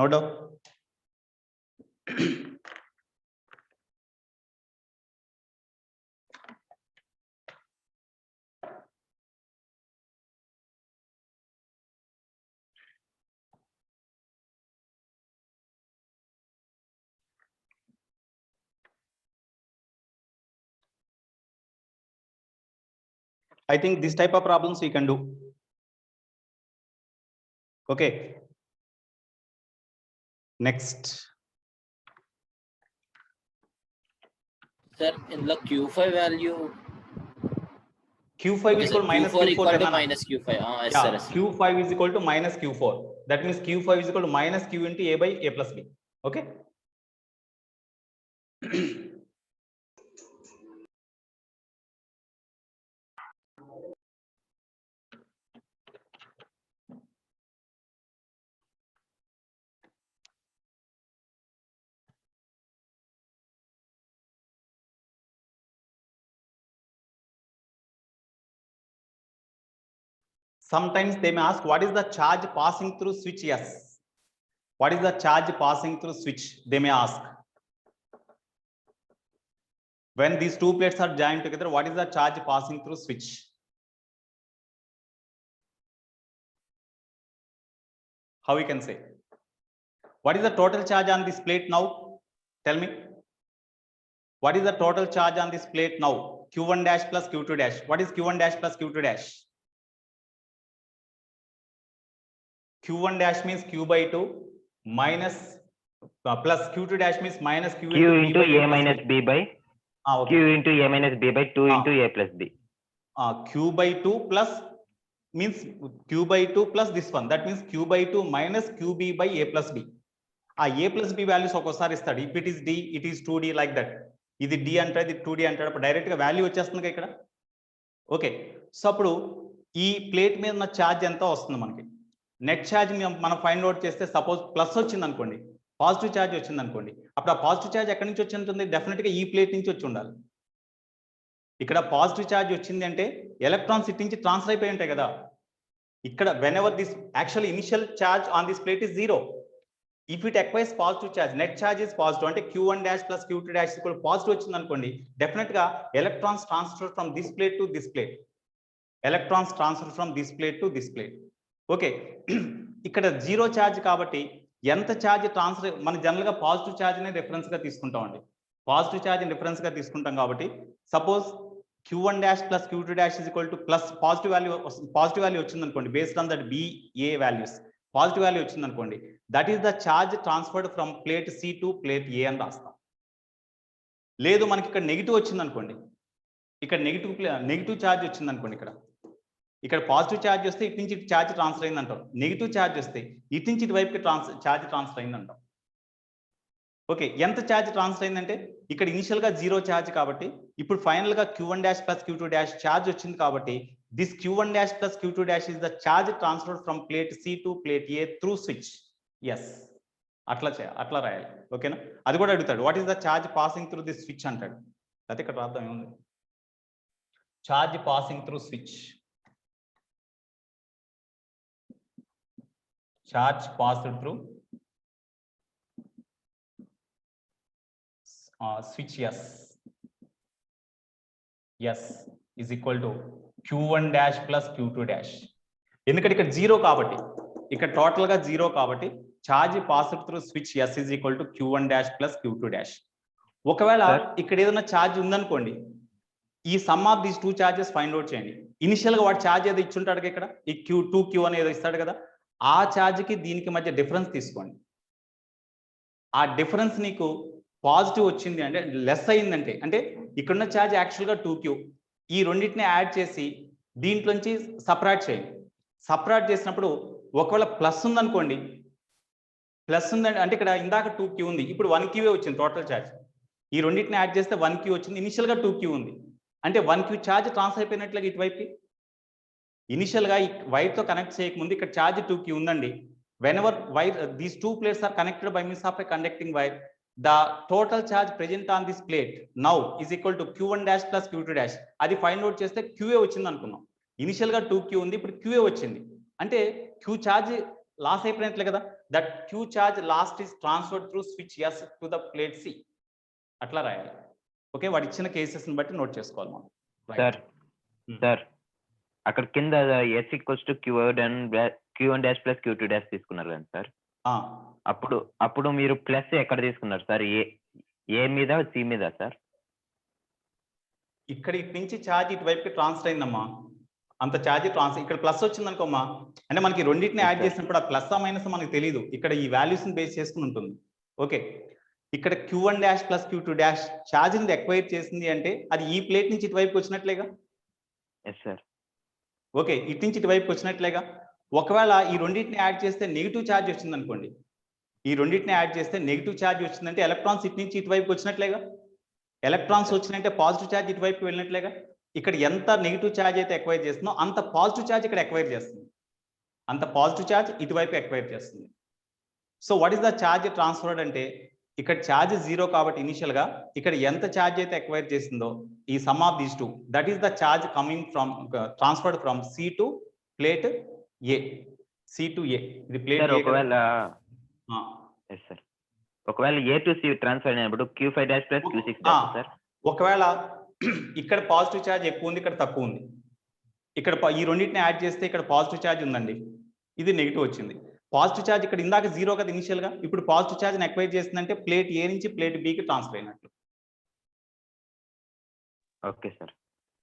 No doubt. I think this type of problems we can do. Okay. Next. Sir, in the Q5 value. Q5 is equal to minus Q4 equal to Q4. minus Q5. Yes, Yeah, sir, yes, sir. Q5 is equal to minus Q4. That means Q5 is equal to minus Q into A by A plus B. Okay. Sometimes they may ask, what is the charge passing through switch S? What is the charge passing through switch? They may ask. When these two plates are joined together, what is the charge passing through switch? How we can say? What is the total charge on this plate now? Tell me. What is the total charge on this plate now? Q1 dash plus Q2 dash. What is Q1 dash plus Q2 dash? Q1 dash means Q by 2 minus plus Q2 dash means minus Q Q into into B by A plus minus B. B by Okay. Q into A minus B by 2 Ah. into A plus B. Q by 2 plus means Q by 2 plus this one. That means Q by 2 minus QB by A plus B. A plus B values ఒకసారి ఇస్తాడు. If it is D, it is 2D like that. ఇది D అంటాడు, ఇది 2D అంటాడు. అప్పుడు direct గా value వచ్చేస్తుంది ఇక్కడ. ఓకే, సో అప్పుడు ఈ ప్లేట్ మీద ఉన్న ఛార్జ్ ఎంత వస్తుంది మనకి? నెట్ ఛార్జ్ మనం ఫైండ్ అవుట్ చేస్తే సపోజ్ ప్లస్ వచ్చింది అనుకోండి, పాజిటివ్ ఛార్జ్ వచ్చింది అనుకోండి, అప్పుడు ఆ పాజిటివ్ ఛార్జ్ ఎక్కడి నుంచి వచ్చి ఉంటుంది? డెఫినెట్ గా ఈ ప్లేట్ నుంచి వచ్చి ఉండాలి. ఇక్కడ పాజిటివ్ ఛార్జ్ వచ్చింది అంటే ఎలక్ట్రాన్స్ ఇట్ నుంచి ట్రాన్స్ఫర్ అయిపోయి ఉంటాయి కదా. ఇక్కడ when ever this actually initial charge on this plate is 0. If it acquires positive charge, net charge is positive, అంటే Q1 dash plus Q2 dash కూడా పాజిటివ్ వచ్చింది అనుకోండి, డెఫినెట్ గా electrons transfer from this plate to this plate. Electrons transfer from this plate to this plate. Okay, ఇక్కడ 0 charge కాబట్టి ఎంత charge transfer, మన general గా పాజిటివ్ ఛార్జ్ ని రిఫరెన్స్ గా తీసుకుంటామండి. పాజిటివ్ ఛార్జ్ రిఫరెన్స్ గా తీసుకుంటాం కాబట్టి suppose Q1 dash plus Q2 dash is equal to plus positive value వచ్చింది అనుకోండి, based on that BA values positive value వచ్చింది అనుకోండి, that is the charge transferred from plate C to plate A అని రాస్తాం. లేదు మనకి ఇక్కడ నెగిటివ్ వచ్చింది అనుకోండి, ఇక్కడ నెగిటివ్ ఛార్జ్ వచ్చింది అనుకోండి, ఇక్కడ పాజిటివ్ ఛార్జ్ వస్తే ఇటు నుంచి ఇటు ఛార్జ్ ట్రాన్స్ఫర్ అయింది అంటాం. నెగిటివ్ ఛార్జ్ వస్తే ఇటు నుంచి ఇటు వైపుకి ఛార్జ్ ట్రాన్స్ఫర్ అయింది అంటాం. ఓకే, ఎంత ఛార్జ్ ట్రాన్స్ఫర్ అయిందంటే ఇక్కడ ఇనిషియల్ గా 0 ఛార్జ్ కాబట్టి ఇప్పుడు ఫైనల్ గా Q1 dash plus Q2 dash charge వచ్చింది కాబట్టి this Q1 dash plus Q2 dash is the charge transfer from plate C to plate A through switch. Yes, అట్లా రాయాలి. ఓకేనా? అది కూడా అడుగుతాడు, what is the charge passing through this switch అంటాడు. అయితే ఇక్కడ రాద్దాం, ఏముంది? Charge passing through switch, charge passed through switch yes is equal to Q1 dash plus Q2 dash. ఎందుకంటే ఇక్కడ 0 కాబట్టి, ఇక్కడ టోటల్ గా 0 కాబట్టి charge passed through switch S is equal to Q1 dash plus Q2 dash. ఒకవేళ ఇక్కడ ఏదైనా charge ఉందనుకోండి, ఈ some of these 2 charges find out చేయండి. ఇనిషియల్ గా వాడు ఛార్జ్ ఏదో ఇచ్చుంటాడు ఇక్కడ, ఈ Q అని ఏదో ఇస్తాడు కదా, ఆ ఛార్జ్ కి దీనికి మధ్య డిఫరెన్స్ తీసుకోండి. ఆ డిఫరెన్స్ నీకు పాజిటివ్ వచ్చింది అంటే, లెస్ అయిందంటే, అంటే ఇక్కడున్న ఛార్జ్ యాక్చువల్గా 2Q, ఈ రెండింటిని యాడ్ చేసి దీంట్లోంచి సపరేట్ చేయండి. సపరేట్ చేసినప్పుడు ఒకవేళ ప్లస్ ఉందనుకోండి, ప్లస్ ఉందంటే అంటే ఇక్కడ ఇందాక 2Q ఉంది, ఇప్పుడు 1Q వచ్చింది టోటల్ ఛార్జ్. ఈ రెండింటిని యాడ్ చేస్తే 1Q వచ్చింది, ఇనిషియల్గా 2Q ఉంది, అంటే 1Q ఛార్జ్ ట్రాన్స్ఫర్ అయిపోయినట్లుగా ఇటువైపుకి. ఇనిషియల్గా ఈ వైర్తో కనెక్ట్ చేయకముందు ఇక్కడ ఛార్జ్ 2Q ఉందండి. Whenever wire these 2 plates are connected by means of a conducting wire, the total charge present on this plate now is equal to Q1 dash plus Q2 dash. అది find out చేస్తే QA వచ్చింది అనుకున్నాం. Initial గా 2Q ఉంది, ఇప్పుడు QA వచ్చింది, అంటే Q charge loss అయిపోయినట్లే కదా. That Q charge last is transferred through switch S to the plate C. అట్లా రాయాలి. ఓకే, వాడు ఇచ్చిన కేసెస్ ని బట్టి నోట్ చేసుకోవాలి మనం. సార్ అక్కడ కింద S equals to Q1 dash plus Q2 dash తీసుకున్నారు కదా సార్, అప్పుడు మీరు ప్లస్ ఎక్కడ తీసుకున్నారు సార్? ఏ మీద సి మీద సార్? ఇక్కడ ఇటు నుంచి ఛార్జ్ ఇటువైపుకి ట్రాన్స్ఫర్ అయిందమ్మా, అంత ఛార్జ్ ట్రాన్స్ఫర్. ఇక్కడ ప్లస్ వచ్చింది అనుకోమ్మా, అంటే మనకి రెండింటిని యాడ్ చేసినప్పుడు ఆ ప్లస్ ఆ మైనస్ మనకి తెలియదు, ఇక్కడ ఈ వాల్యూస్ ని బేస్ చేసుకుని ఉంటుంది. ఓకే, ఇక్కడ Q1 dash plus Q2 dash charge ని ఎక్వైర్ చేసింది అంటే అది ఈ ప్లేట్ నుంచి ఇటువైపుకి వచ్చినట్లేగా. Yes sir. ఓకే, ఇటు నుంచి ఇటువైపుకి వచ్చినట్లేగా. ఒకవేళ ఈ రెండింటిని యాడ్ చేస్తే నెగిటివ్ ఛార్జ్ వచ్చింది అనుకోండి, ఈ రెండింటిని యాడ్ చేస్తే నెగిటివ్ ఛార్జ్ వచ్చిందంటే ఎలక్ట్రాన్స్ ఇటు నుంచి ఇటువైపు వచ్చినట్లేగా. ఎలక్ట్రాన్స్ వచ్చినంటే పాజిటివ్ ఛార్జ్ ఇటువైపు వెళ్ళినట్లేగా. ఇక్కడ ఎంత నెగిటివ్ ఛార్జ్ అయితే ఎక్వైర్ చేస్తుందో అంత పాజిటివ్ ఛార్జ్ ఇక్కడ ఎక్వైర్ చేస్తుంది, అంత పాజిటివ్ ఛార్జ్ ఇటువైపు ఎక్వైర్ చేస్తుంది. So what is the charge transferred అంటే, ఇక్కడ ఛార్జ్ 0 కాబట్టి ఇనిషియల్ గా ఇక్కడ ఎంత ఛార్జ్ అయితే ఎక్వైర్ చేసిందో ఈ some of these 2, that is the charge coming from transferred from C to plate A. C to A, ఇది ప్లేట్. ఒకవేళ A టు C ట్రాన్స్ఫర్ అయినప్పుడు Q5 dash plus Q6 dash sir. ఒకవేళ ఇక్కడ positive charge ఎక్కువ ఉంది, ఇక్కడ తక్కువ ఉంది, ఇక్కడ ఈ రెండింటిని యాడ్ చేస్తే ఇక్కడ పాజిటివ్ ఛార్జ్ ఉందండి, ఇది నెగిటివ్ వచ్చింది. పాజిటివ్ ఛార్జ్ ఇక్కడ ఇందాక 0 కదా ఇనిషియల్ గా, ఇప్పుడు పాజిటివ్ ఛార్జ్ని ఎక్వైర్ చేస్తుందంటే ప్లేట్ ఏ నుంచి ప్లేట్ బికి ట్రాన్స్ఫర్ అయినట్లు. Okay sir.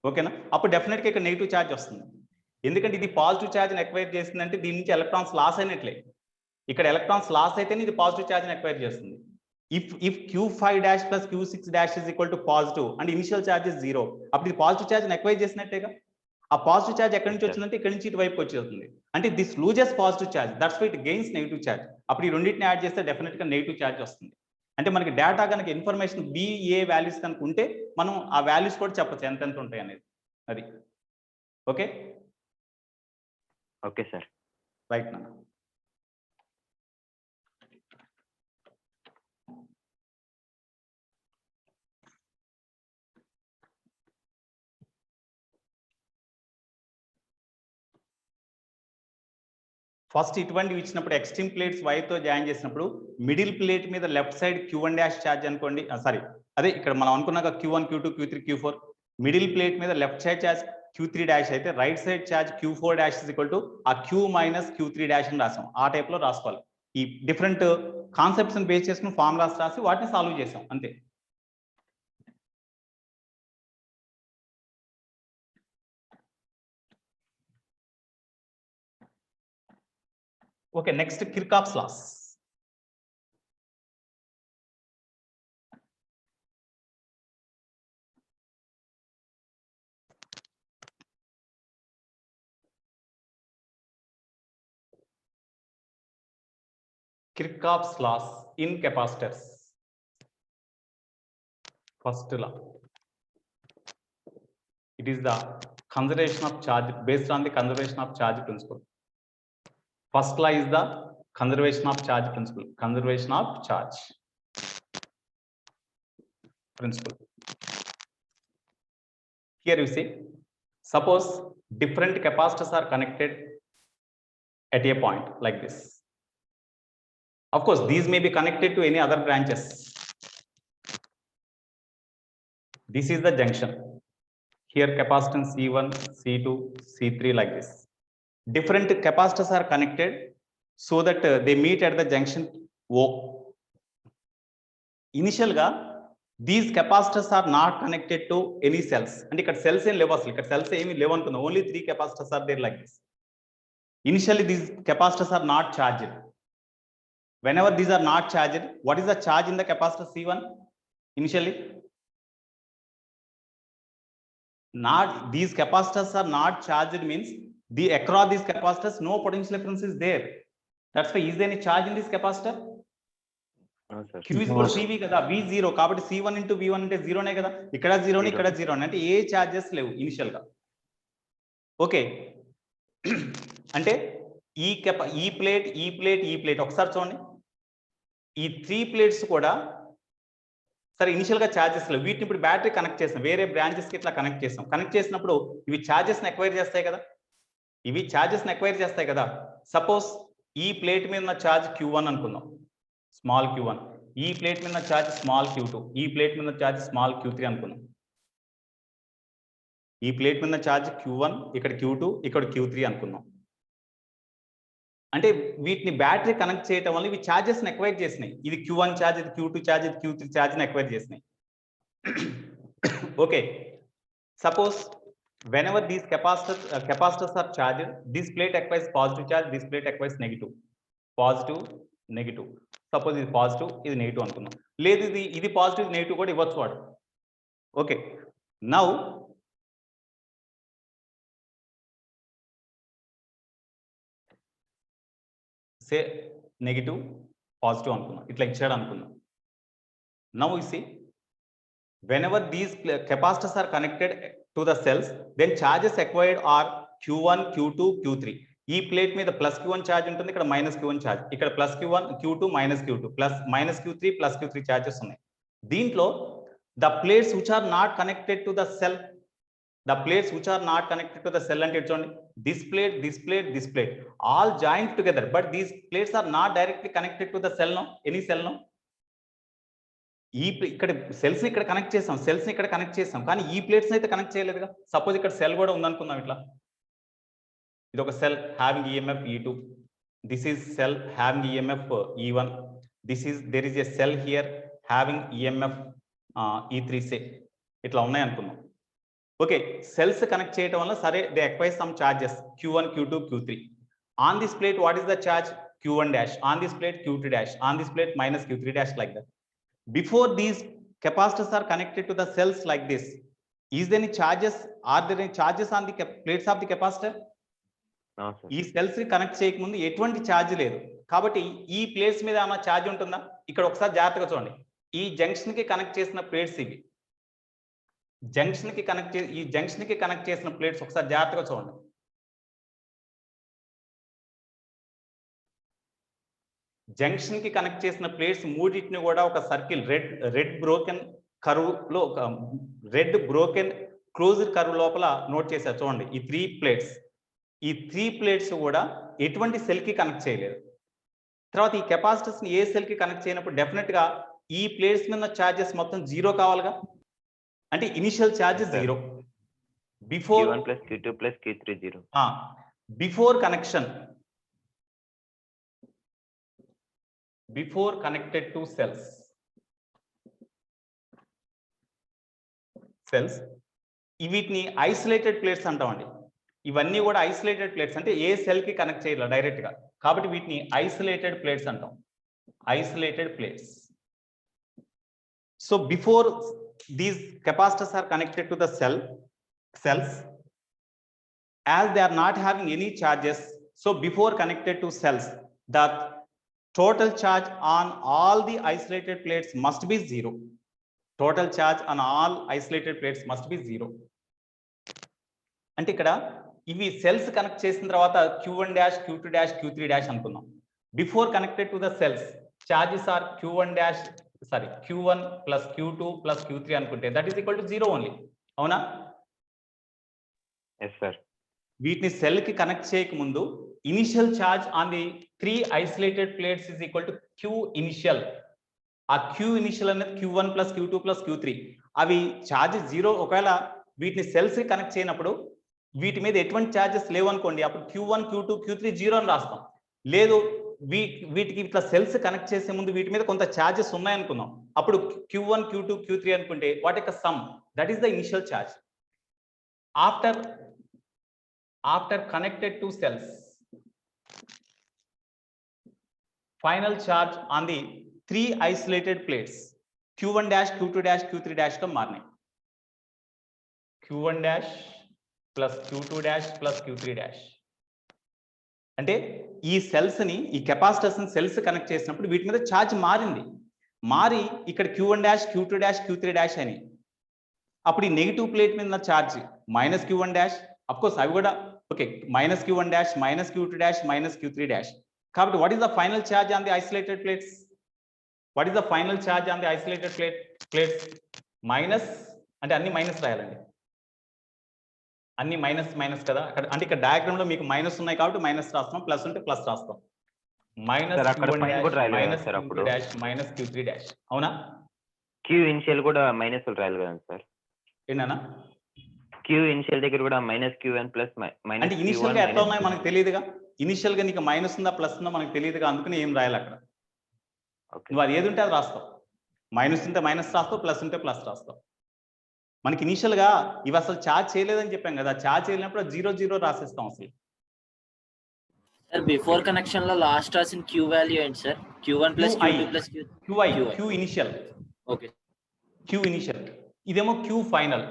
ఓకేనా? అప్పుడు డెఫినెట్గా ఇక్కడ నెగిటివ్ ఛార్జ్ వస్తుంది. ఎందుకంటే ఇది పాజిటివ్ ఛార్జ్ని ఎక్వైర్ చేస్తుందంటే దీని నుంచి ఎలక్ట్రాన్స్ లాస్ అయినట్లే. ఇక్కడ ఎలక్ట్రాన్స్ లాస్ అయితేనే ఇది పాజిటివ్ ఛార్జ్ని ఎక్వైర్ చేస్తుంది. if Q5' plus Q6' is equal to positive and initial charge is 0, అప్పుడు ఇది పాజిటివ్ ఛార్జ్ని ఎక్వైర్ చేసినట్టేగా. ఆ పాజిటివ్ ఛార్జ్ ఎక్కడి నుంచి వచ్చిందంటే ఇక్కడ నుంచి ఇటువైపు వచ్చేస్తుంది. అంటే this loses positive charge, that's why it gains negative charge. అప్పుడు ఈ రెండింటిని యాడ్ చేస్తే డెఫినెట్గా నెగిటివ్ ఛార్జ్ వస్తుంది. అంటే మనకి డేటా కనుక ఇన్ఫర్మేషన్ BA వాల్యూస్ కనుక ఉంటే మనం ఆ వాల్యూస్ కూడా చెప్పచ్చు ఎంత ఉంటాయి అనేది. అది ఓకే. Okay sir. రైట్ నా. ఫస్ట్ ఇటువంటి ఇచ్చినప్పుడు ఎక్స్ట్రీమ్ ప్లేట్స్ వైతో జాయిన్ చేసినప్పుడు మిడిల్ ప్లేట్ మీద లెఫ్ట్ సైడ్ Q1' ఛార్జ్ అనుకోండి, సారీ అదే ఇక్కడ మనం అనుకున్నాక Q1, Q2, Q3, Q4. Middle plate మీద లెఫ్ట్ సైడ్ ఛార్జ్ Q3' అయితే right side charge Q4' is equal to ఆ Q మైనస్ Q3' అని రాసాం. ఆ టైప్ లో రాసుకోవాలి. ఈ డిఫరెంట్ కాన్సెప్ట్స్ బేస్ చేసుకుని ఫార్ములాస్ రాసి వాటిని సాల్వ్ చేసాం అంతే. Okay, next Kirchhoff's laws. Kirchhoff's laws in capacitors. First law. It is the conservation of charge based on the conservation of charge principle. First law is the conservation of charge principle. Conservation of charge principle. Here you see, suppose different capacitors are connected at a point like this. Of course, these may be connected to any other branches. This is the junction. Here capacitance C1, C2, C3 like this. Different capacitors are connected so that they meet at the junction O. Initial ga these capacitors are not connected to any cells, and ikkada cells em levu asalu ikkada cells emi levu antunnam, only 3 capacitors are there like this. Initially these capacitors are not charged. Whenever these are not charged, what is the charge in the capacitor C1 initially? Not these capacitors are not charged means the across these capacitors no potential difference is there. That's why is there any charge in this capacitor? Q is equal to CV kada, V0 కాబట్టి C1 into V1 అంటే 0 నే కదా, ఇక్కడ 0 ఇక్కడ 0 అంటే ఏ charges లేవు initial గా. Okay, అంటే ఈ ప్లేట్ ఒకసారి చూడండి, ఈ 3 ప్లేట్స్ కూడా సరే ఇనిషియల్ గా చార్జెస్ లేవు. వీటిని ఇప్పుడు బ్యాటరీ కనెక్ట్ చేసాం, వేరే బ్రాంచెస్ కి ఇట్లా కనెక్ట్ చేసాం. కనెక్ట్ చేసినప్పుడు ఇవి చార్జెస్ ని ఎక్వైర్ చేస్తాయి కదా, ఇవి చార్జెస్ ని ఎక్వైర్ చేస్తాయి కదా. సపోజ్ ఈ ప్లేట్ మీద ఉన్న చార్జ్ Q1 అనుకుందాం, స్మాల్ Q1. ఈ ప్లేట్ మీద ఉన్న చార్జ్ స్మాల్ Q2. ఈ ప్లేట్ మీద ఉన్న చార్జ్ స్మాల్ Q3 అనుకుందాం. ఈ ప్లేట్ మీద ఉన్న చార్జ్ Q1, ఇక్కడ Q2, ఇక్కడ Q3 అనుకుందాం. అంటే వీటిని బ్యాటరీ కనెక్ట్ చేయడం వల్ల ఇవి చార్జెస్ ని ఎక్వైర్ చేసినాయి. ఇది Q1 చార్జ్, ఇది Q2 చార్జ్, ఇది Q3 చార్జ్ ని ఎక్వైర్ చేసినాయి. Okay, suppose whenever these capacitors are charged, this plate acquires positive charge, this plate acquires negative. Positive, negative. Suppose ఇది పాజిటివ్, ఇది నెగిటివ్ అనుకుందాం. లేదు ఇది పాజిటివ్, నెగిటివ్ కూడా ఇవ్వచ్చు వాడు. Okay, now say negative positive అనుకుందాం, ఇట్లా ఇచ్చాడు అనుకుందాం. Now you see, whenever these capacitors are connected to the cells, then charges acquired are Q1, Q2, Q3. ఈ ప్లేట్ మీద ప్లస్ Q1 ఛార్జ్ ఉంటుంది, ఇక్కడ మైనస్ Q1 ఛార్జ్, ఇక్కడ plus Q1, Q2, minus Q2, plus minus Q3, plus Q3 charges ఉన్నాయి. దీంట్లో the plates which are not connected to the cell, the plates which are not connected to the cell అంటే చూడండి, this plate, this plate, this plate all joint together, but these plates are not directly connected to the cell no, any cell no. ఇక్కడ cells ఇక్కడ connect చేసాం, cells ఇక్కడ connect చేసాం, కానీ ఈ plates అయితే కనెక్ట్ చేయలేదుగా. సపోజ్ ఇక్కడ సెల్ కూడా ఉందనుకుందాం ఇట్లా, ఇది ఒక cell having EMF E2, this is cell having EMF E1, there is a cell here having EMF E3 say, ఇట్లా ఉన్నాయి అనుకుందాం. ఓకే, సెల్స్ కనెక్ట్ చేయడం వల్ల సరే they acquire some charges Q1, Q2, Q3. On this plate what is the charge? Q1 dash. On this plate Q2 dash. On this plate minus Q3 dash, like that. Before these capacitors are connected to the cells like this, is there any charges? Are there any charges on the plates of the capacitor? No, sir. ఈ cells ని connect చేయకముందు ఎటువంటి charge లేదు, కాబట్టి ఈ plates మీద ఏమైనా charge ఉంటుందా? ఇక్కడ ఒకసారి జాగ్రత్తగా చూడండి, ఈ జంక్షన్ కి కనెక్ట్ చేసిన ప్లేట్స్ ఇవి, ఈ జంక్షన్ కి కనెక్ట్ చేసిన ప్లేట్స్ ఒకసారి జాగ్రత్తగా చూడండి. జంక్షన్ కి కనెక్ట్ చేసిన ప్లేట్స్ మూడింటిని కూడా ఒక సర్కిల్ రెడ్ బ్రోకెన్ కర్వ్ లో, ఒక రెడ్ బ్రోకెన్ క్లోజ్డ్ కర్వ్ లోపల నోట్ చేశారు చూడండి. ఈ 3 ప్లేట్స్, ఈ 3 ప్లేట్స్ కూడా ఎటువంటి సెల్ కి కనెక్ట్ చేయలేదు. తర్వాత ఈ కెపాసిటర్స్ ని ఏ సెల్ కి కనెక్ట్ చేయనప్పుడు డెఫినెట్ గా ఈ ప్లేట్స్ మీద చార్జెస్ మొత్తం 0 కావాలిగా, అంటే initial charge 0. Before Q1 plus Q2 plus Q3 0. Before connection, before connected to cells వీటిని ఐసోలేటెడ్ ప్లేట్స్ అంటామండి. ఇవన్నీ కూడా ఐసోలేటెడ్ ప్లేట్స్, అంటే ఏ సెల్ కి కనెక్ట్ చేయలేదు డైరెక్ట్ గా, కాబట్టి వీటిని ఐసోలేటెడ్ ప్లేట్స్ అంటాం. Isolated plates. So before these capacitors are connected to the cells, as they are not having any charges, so before connected to cells, the total charge on all the isolated plates must be 0. Total charge on all isolated plates must be 0. అంటే ఇక్కడ ఇవి cells connect చేసిన తర్వాత Q1 dash, Q2 dash, Q3 dash అనుకుందాం. Before connected to the cells charges are Q1 plus Q2 plus Q3 అనుకుంటే that is equal to 0 only. అవునా? Yes, sir. వీటిని cell కి కనెక్ట్ చేయక ముందు initial charge on the 3 isolated plates is equal to Q initial. ఆ Q initial అనేది Q1 plus Q2 plus Q3. అవి charge 0. ఒకవేళ వీటిని సెల్స్ కి కనెక్ట్ చేయనప్పుడు వీటి మీద ఎటువంటి ఛార్జెస్ లేవు అనుకోండి, అప్పుడు Q1, Q2, Q3 0 అని రాస్తాం. లేదు వీటికి ఇట్లా సెల్స్ కనెక్ట్ చేసే ముందు వీటి మీద కొంత ఛార్జెస్ ఉన్నాయనుకుందాం, అప్పుడు Q1, Q2, Q3 అనుకుంటే వాట్ యొక్క some, that is the initial charge. After connected to cells, final charge on the 3 isolated plates Q1 dash, Q2 dash, Q3 dash का मारने, Q1 dash plus Q2 dash plus Q3 dash. అంటే ఈ cells ని, ఈ capacitors ని cells connect చేసినప్పుడు వీటి మీద ఛార్జ్ మారి ఇక్కడ Q1 dash, Q2 dash, Q3 dash అని, అప్పుడు ఈ నెగిటివ్ ప్లేట్ మీద charge minus Q1 dash, of course అవి కూడా okay, minus Q1 dash, minus Q2 dash, minus Q3 dash. కాబట్టి what is the final charge on the isolated plates? What is the final charge on the isolated plates? Minus, అంటే అన్ని minus రాయాలండి, అన్ని minus కదా అక్కడ, అంటే ఇక్కడ diagram లో మీకు మైనస్ ఉన్నాయి కాబట్టి మైనస్ రాస్తాం, ప్లస్ ఉంటే ప్లస్ రాస్తాం. Minus Q1 dash, minus Q3 dash. అవునా? Q ఇనిషియల్ కూడా మైనస్ రాయాలి కదా సార్? ఏంటన్నా? Q ఇనిషియల్ దగ్గర కూడా మైనస్ Q1 ప్లస్ మైనస్. అంటే ఇనిషియల్ గా ఎట్లా ఉన్నాయి మనకు తెలియదుగా, ఇనిషియల్ గా నీకు మైనస్ ఉందా ప్లస్ ఉందా మనకు తెలియదుగా, అందుకని ఏం రాయాలి అక్కడ. నువ్వు అది ఏది ఉంటే అది రాస్తావు, మైనస్ ఉంటే మైనస్ రాస్తావు, ప్లస్ ఉంటే ప్లస్ రాస్తావు. మనకి ఇనిషియల్ గా ఇవి అసలు ఛార్జ్ చేయలేదని చెప్పాం కదా, ఛార్జ్ చేయలేనప్పుడు 0 రాసేస్తాం అసలు. సార్ బిఫోర్ కనెక్షన్ లో లాస్ట్ రాసిన Q వాల్యూ ఏంటి sir? Q1 plus Q2 plus Q initial. Okay, Q initial, ఇదేమో Q ఫైనల్.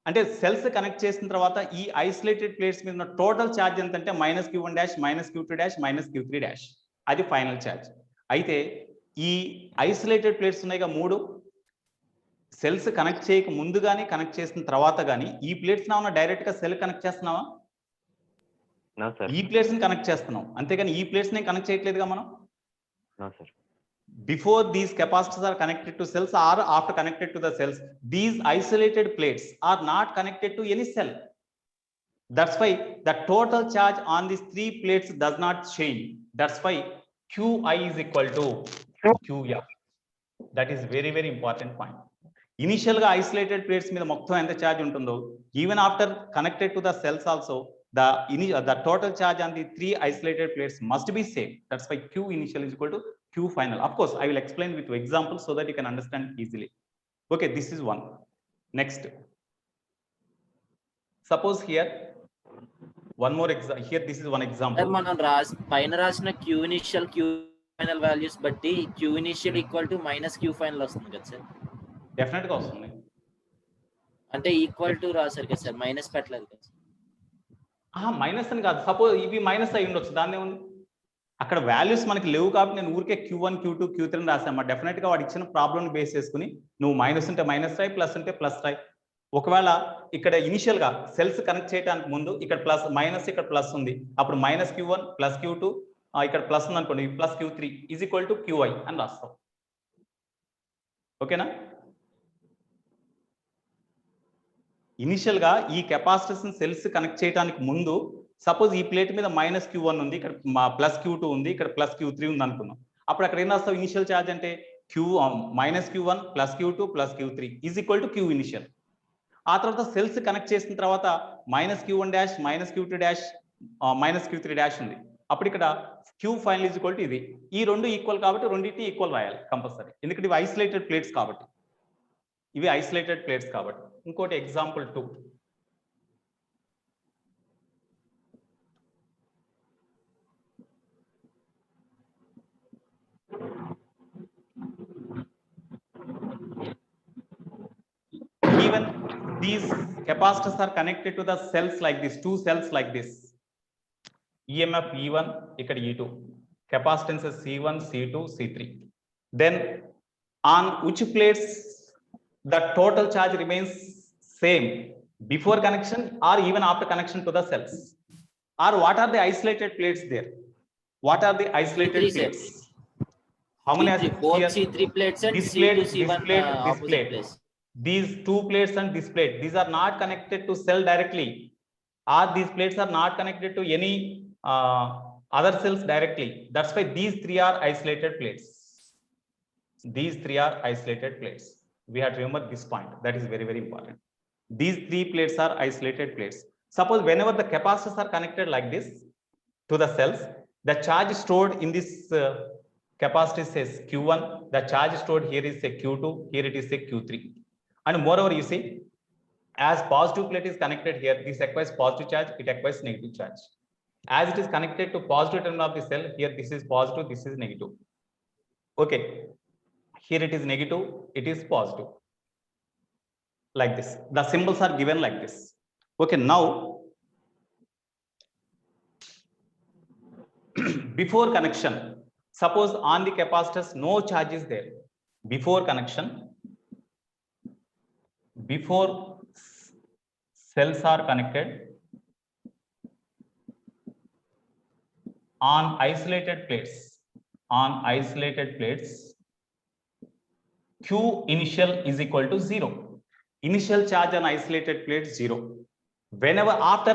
అంటే సెల్స్ కనెక్ట్ చేసిన తర్వాత ఈ ఐసోలేటెడ్ ప్లేట్స్ మీద ఉన్న టోటల్ ఛార్జ్ ఎంత అంటే minus Q1 dash, minus Q2 dash, minus Q3 dash. అది ఫైనల్ ఛార్జ్. అయితే ఈ ఐసోలేటెడ్ ప్లేట్స్ ఉన్నాయిగా 3, సెల్స్ కనెక్ట్ చేయక ముందు కానీ కనెక్ట్ చేసిన తర్వాత కానీ ఈ ప్లేట్స్ నా డైరెక్ట్ గా సెల్ కనెక్ట్ చేస్తున్నావా? ఈ ప్లేట్స్ ని కనెక్ట్ చేస్తున్నాం, అంతేగాని ఈ ప్లేట్స్ ని కనెక్ట్ చేయట్లేదుగా మనం. Before these capacitors are connected to cells or after connected to the cells, these isolated plates are not connected to any cell. That's why the total charge on these 3 plates does not change. That's why Qi is equal to Qf. That is very very important point. Initial గా isolated plates మీద మొత్తం ఎంత charge ఉంటుందో even after connected to the cells also the total charge on the 3 isolated plates must be same. That's why Q initial is equal to Q final. Of course, I will explain with examples so that you can understand easily. Okay, this is one. Next, suppose here one more example. Here this is one sir example. మనం పైన రాసిన Q initial Q final values బట్టి Q initial equal to minus Q final వస్తుంది కదా sir? Definitely గా వస్తుంది. అంటే equal to రాశారు కదా సార్, మైనస్ పెట్టలేదు కదా సార్? మైనస్ అని కాదు, సపోజ్ ఇవి మైనస్ అయి ఉండొచ్చు, దాన్ని ఉంది అక్కడ వాల్యూస్ మనకి లేవు కాబట్టి నేను ఊరికే Q1 Q2 Q3 రాసాను. డెఫినెట్ గా వాడు ఇచ్చిన ప్రాబ్లమ్ బేస్ చేసుకుని నువ్వు మైనస్ ఉంటే మైనస్ రాయి, ప్లస్ ఉంటే ప్లస్ రాయి. ఒకవేళ ఇక్కడ ఇనిషియల్ గా సెల్స్ కనెక్ట్ చేయడానికి ముందు ఇక్కడ ప్లస్ మైనస్ ఇక్కడ ప్లస్ ఉంది, అప్పుడు మైనస్ Q1 ప్లస్ Q2 ఇక్కడ ప్లస్ ఉంది అనుకోండి, plus Q3 is equal to QI అని రాస్తాం. ఓకేనా? ఇనిషియల్ గా ఈ కెపాసిటర్స్ సెల్స్ కనెక్ట్ చేయడానికి ముందు సపోజ్ ఈ ప్లేట్ మీద మైనస్ Q1 ఉంది, ఇక్కడ ప్లస్ Q2 ఉంది, ఇక్కడ ప్లస్ Q3 ఉంది అనుకున్నాం. అప్పుడు అక్కడ ఏం రాస్తావు? ఇనిషియల్ ఛార్జ్ అంటే minus Q1 plus Q2 plus Q3 is equal to Q initial. ఆ తర్వాత సెల్స్ కనెక్ట్ చేసిన తర్వాత minus Q1 dash minus Q2 dash minus Q3 dash ఉంది, అప్పుడు ఇక్కడ Q final is equal to ఇది. ఈ రెండు ఈక్వల్ కాబట్టి రెండింటి ఈక్వల్ రాయాలి కంపల్సరీ, ఎందుకంటే ఇవి ఐసోలేటెడ్ ప్లేట్స్ కాబట్టి. ఇవి ఐసోలేటెడ్ ప్లేట్స్ కాబట్టి. ఇంకోటి example 2. Even these capacitors are connected to the cells like this, two cells like this. EMF E1, ఇక్కడ E2, capacitances C1, C2, C3. Then on which plates the total charge remains same before connection or even after connection to the cells? Or what are the isolated plates there? What are the isolated C3 plates? How many are both here? C3 plates and This C2 plate, C1 this plate, this opposite plate. place. These two plates and this plate, these are not connected to cell directly, or these plates are not connected to any other cells directly. That's why these three are isolated plates. These three are isolated plates. We have to remember this point. That is very, very important. These three plates are isolated plates. Suppose whenever the capacitors are connected like this to the cells, the charge stored in this capacitor says Q1, the charge stored here is say Q2, here it is say Q3. And moreover, you see, as positive plate is connected here, this acquires positive charge, it acquires negative charge. As it is connected to positive terminal of the cell, here this is positive, this is negative. Okay, here it is negative, it is positive. Like this, the symbols are given like this. Okay, now before connection, suppose on the capacitors no charge is there. Before connection, before cells are connected on isolated plates, Q initial is equal to 0. Initial charge on isolated plates 0. Whenever after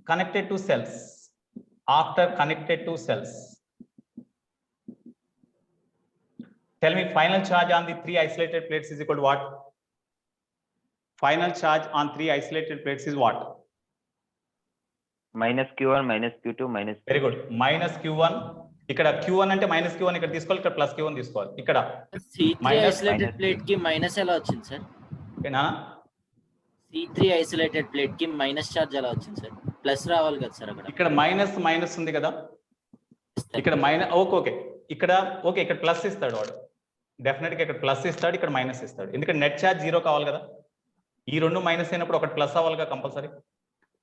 connected to cells, tell me final charge on the 3 isolated plates is equal to what? Final charge on 3 isolated plates is what? Minus Q1 minus Q2 minus. Very good. Minus Q1, ఇక్కడ Q1 అంటే minus Q1 ఇక్కడ తీసుకోవాలి, ఇక్కడ plus Q1 తీసుకోవాలి. ఇక్కడ C3 isolated plate కి minus ఎలా వచ్చింది సార్? ఓకేనా? C3 ఐసోలేటెడ్ ప్లేట్ కి మైనస్ చార్జ్ ఎలా వచ్చింది సార్? ప్లస్ రావాలి కదా సార్ అక్కడ. ఇక్కడ మైనస్ ఉంది కదా, ఇక్కడ మైనస్. ఓకే ఇక్కడ ఓకే, ఇక్కడ ప్లస్ ఇస్తాడు వాడు, డెఫినెట్ గా ఇక్కడ ప్లస్ ఇస్తాడు, ఇక్కడ మైనస్ ఇస్తాడు. ఎందుకంటే నెట్ ఛార్జ్ 0 కావాలి కదా, ఈ రెండు మైనస్ అయినప్పుడు ఒకటి ప్లస్ అవ్వాలిగా కంపల్సరీ.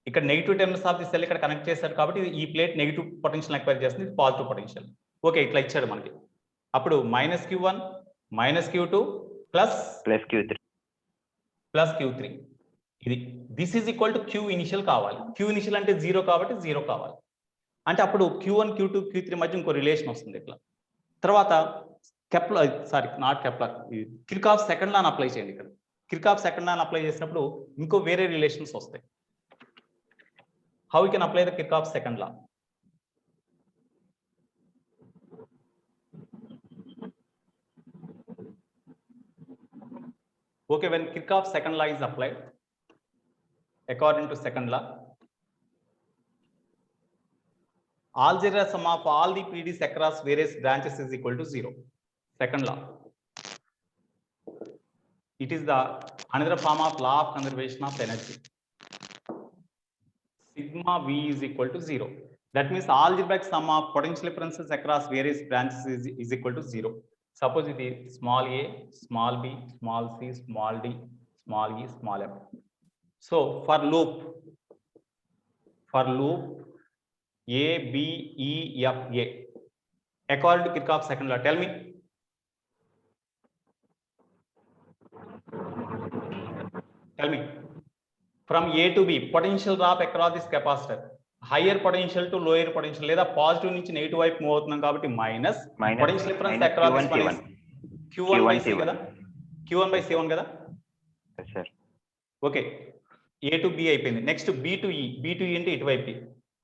ఇక్కడ negative terminals of the cell ఇక్కడ కనెక్ట్ చేస్తాడు కాబట్టి ఈ ప్లేట్ నెగిటివ్ పొటెన్షియల్ అక్వైర్ చేస్తుంది, ఇది పాజిటివ్ పొటెన్షియల్. ఓకే, ఇట్లా ఇచ్చాడు మనకి. అప్పుడు minus Q1 minus Q2 plus Q3 ఇది. This is equal to Q initial కావాలి. Q ఇనిషియల్ అంటే 0 కాబట్టి 0 కావాలి. అంటే అప్పుడు Q1 Q2 Q3 మధ్య ఇంకో రిలేషన్ వస్తుంది ఇట్లా. తర్వాత కిర్చాఫ్ సెకండ్ లా అప్లై చేయండి. ఇక్కడ కిర్చాఫ్ సెకండ్ లా అప్లై చేసినప్పుడు ఇంకో వేరే రిలేషన్స్ వస్తాయి. How you can apply the Kirchhoff second law? Okay, when Kirchhoff's second law is applied, according to second law, algebra sum of all the PDs across various branches is equal to 0. Second law. It is the another form of law of conservation of energy. Sigma V is equal to 0. That means algebraic sum of potential differences across various branches is equal to 0. Suppose it is small a, small b, small c, small d, small e, small f. So for loop A, B, E, F, A, according to Kirchhoff's second law, tell me. Tell me. From A to B, potential drop across this capacitor. Higher potential to lower potential, లేదా positive నుంచి negative వైపు move అవుతున్నాం కాబట్టి minus potential difference across this one is Q1 by C కదా, Q1 by C1 కదా. Okay, A to B అయిపోయింది. Next B to E, B to E అంటే ఇటువైపు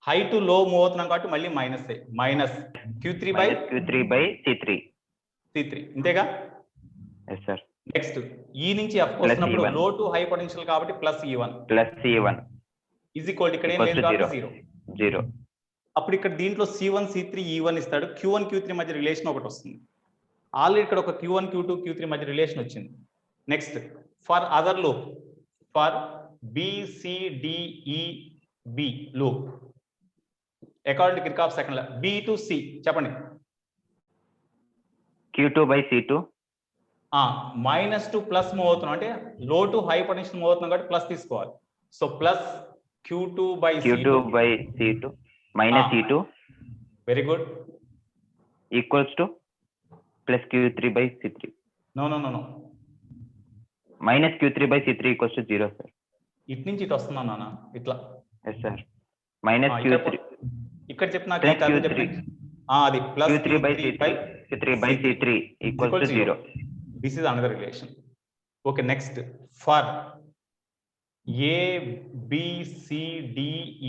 హై టు లో మూవ్ అవుతున్నాం కాబట్టి మళ్ళీ minus minus Q3 by C3 ఇంతేగా. నెక్స్ట్ ఈ నుంచి F వస్తున్నప్పుడు లో టు హై పొటెన్షియల్ కాబట్టి ప్లస్ E1 ఈజ్ ఈక్వల్ ఇక్కడ ఏం లేదు కాబట్టి 0. అప్పుడు ఇక్కడ దీంట్లో C1 C3 E1 ఇస్తాడు. Q1 Q3 మధ్య రిలేషన్ ఒకటి వస్తుంది. ఆల్రెడీ ఇక్కడ ఒక Q1 Q2 Q3 మధ్య రిలేషన్ వచ్చింది. Next for other loop, for BCDEB loop according to Kirchhoff second law, B to C చెప్పండి. Q2 by C2 minus to plus move అవుతున్నాం అంటే లో టు హై పొటెన్షియల్ మూవ్ అవుతున్నాం కాబట్టి ప్లస్ తీసుకోవాలి. So plus Q2 by C2 minus C2 very good equals to plus Q3 by C3. No Minus Q3 by C3 equals to 0, sir. ఇటు నుంచి ఇటు వస్తున్నాం నాన్న ఇట్లా. Yes, sir. Minus Q3 ఇక్కడ చెప్పిన plus Q3 అది plus Q3 by C3 equals to 0. This is another relation. Okay, next for A, B, C, D,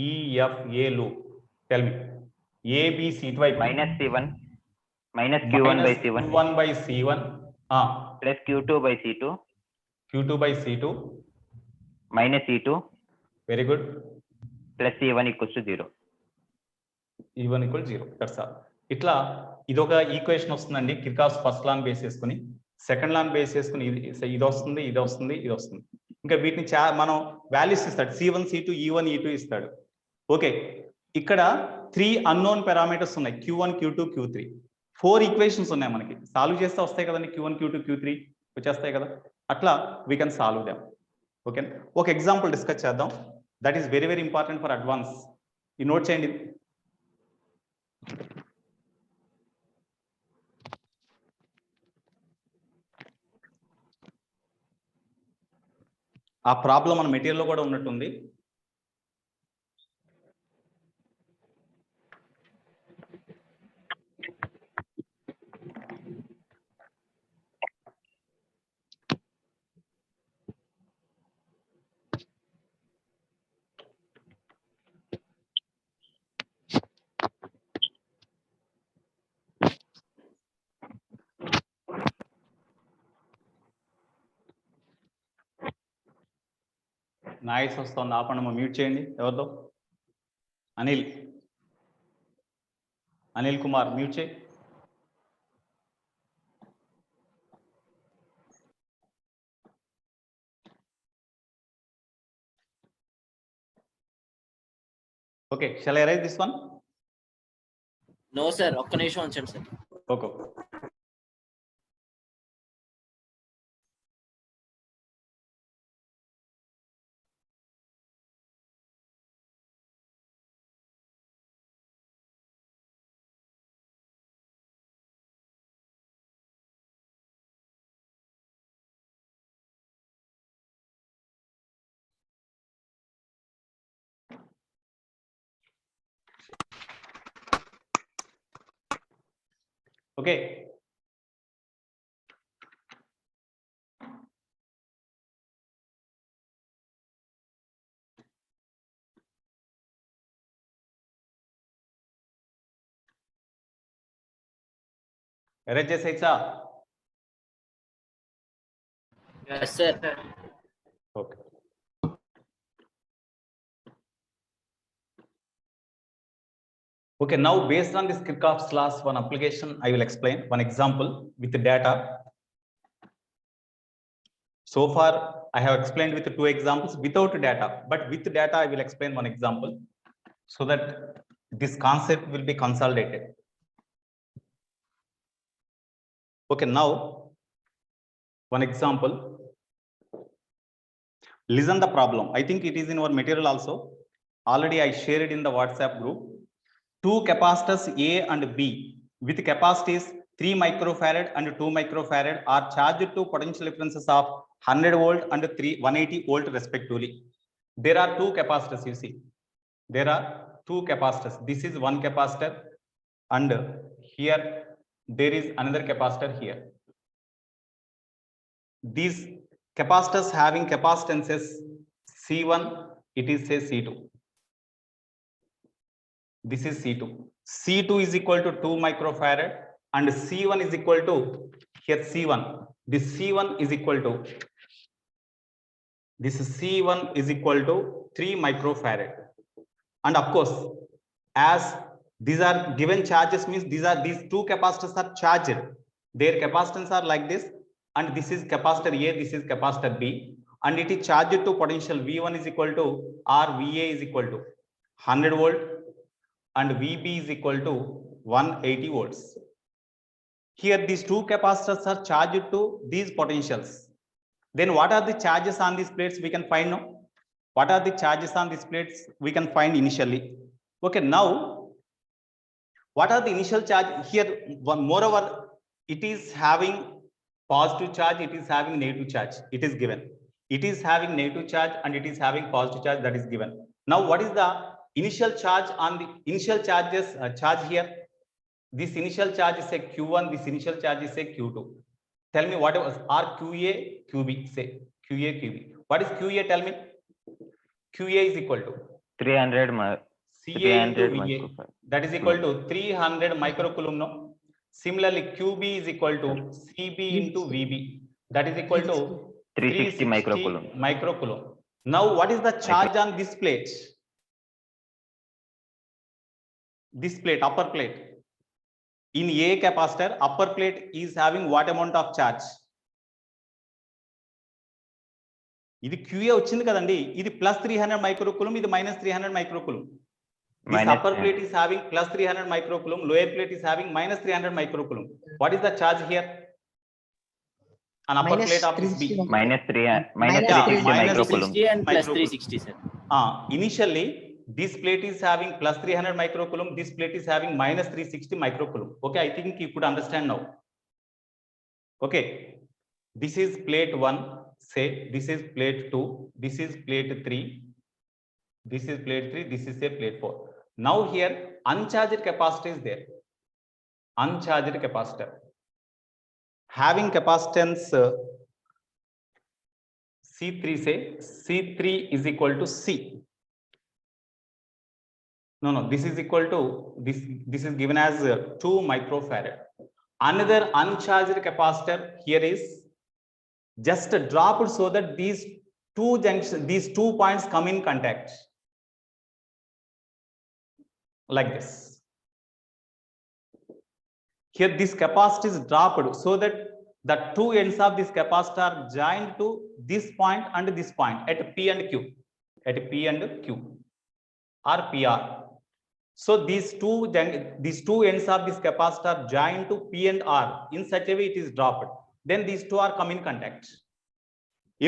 E, F, A loop. Tell me. A, B, C twice. Minus C1 minus Q1 by C1 Q1 by C1 plus Q2 by C2 minus C2. Very good. Plus C1 equals to 0. E1 equals 0. That's all. ఇట్లా ఇదొక equation వస్తుందండి Kirchhoff's first lawn base చేసుకుని. Second lawn base చేసుకుని ఇది వస్తుంది. ఇంకా వీటిని మనం వాల్యూస్ ఇస్తాడు. C1 C2 E1 E2 ఇస్తాడు. ఓకే, ఇక్కడ 3 అన్నోన్ పారామీటర్స్ ఉన్నాయి. Q1 Q2 Q3 4 ఈక్వేషన్స్ ఉన్నాయి మనకి. సాల్వ్ చేస్తే వస్తాయి కదండి, Q1 Q2 Q3 వచ్చేస్తాయి కదా. అట్లా we can solve them. Okay, ఒక ఎగ్జాంపుల్ డిస్కస్ చేద్దాం. That is very very important for advance. ఈ నోట్ చేయండి. ఆ ప్రాబ్లం మన మెటీరియల్లో కూడా ఉన్నట్టుంది. నాయిస్ వస్తుంది, ఆపండి, మ్యూట్ చేయండి. ఎవరితో? అనిల్ కుమార్ మ్యూట్ చేయి. Okay, shall I raise this one? No sir, ఒక్క నిమిషం ఉంచండి సార్. ఓకే. ఓకే, ఎరేజ్ చేసేయచ్చా? Yes, sir. Okay. Okay, now based on this Kirchhoff's laws, one application I will explain, one example with the data. So far, I have explained with the 2 examples without data, but with data, I will explain one example so that this concept will be consolidated. Okay, now one example. Listen the problem. I think it is in our material also. Already I shared it in the WhatsApp group. 2 capacitors A and B with capacities 3 microfarad and 2 microfarad are charged to potential differences of 100 volt and 180 volt respectively. There are 2 capacitors, you see. There are 2 capacitors. This is one capacitor and here there is another capacitor here. These capacitors having capacitances C1, it is say C2. This is C2. C2 is equal to 2 microfarad and C1 is equal to here C1. This C1 is equal to 3 microfarad. And of course, as these are given charges means these 2 capacitors are charged. Their capacitance are like this, and this is capacitor A, this is capacitor B, and it is charged to potential V1 is equal to VA is equal to 100 volt and VB is equal to 180 volts. Here these 2 capacitors are charged to these potentials. Then what are the charges on these plates we can find now? What are the charges on these plates we can find initially? Okay, now what are the initial charge here? Moreover, it is having positive charge, it is having negative charge. It is given. It is having negative charge and it is having positive charge, that is given. Now, what is the initial charge on the initial charges charge here? This initial charge is a Q1. This initial charge is a Q2. Tell me what was RQA QB. Say QA QB. What is QA? Tell me. QA is equal to 300 CA into VA. microfarad. That is equal to 300 microcoulomb. No. Similarly, QB is equal to CB into VB. That is equal to 360 microcoulomb. Now, what is the charge on this plate? This plate, upper plate. In A capacitor, upper plate is having what amount of charge? ఇది QA వచ్చింది కదండి, ఇది plus 300 మైక్రోకూలుమ్, ఇది minus 300 మైక్రోకూలుమ్. This upper plate is having plus 300 microcoulomb, lower plate is having minus 300 microcoulomb. What is the charge here? An upper plate of this B. minus 360 microcoulomb. 360 and plus 360, sir. Initially, this plate is having plus 300 microcoulomb, this plate is having minus 360 microcoulomb. Okay, I think you could understand now. Okay, this is plate 1, say this is plate 2, this is plate 3, this is plate 3, this is a plate 4. Now here uncharged capacitor is there. Uncharged capacitor having capacitance C3, say C3 is equal to C. No, this is equal to this is given as 2 microfarad. Another uncharged capacitor here is just dropped so that these two points come in contact like this. Here this capacitor is dropped so that the 2 ends of this capacitor are joined to this point and this point at P and Q, at P and Q or PR. So these two ends of this capacitor joined to P and R in such a way it is dropped. Then these two are come in contact.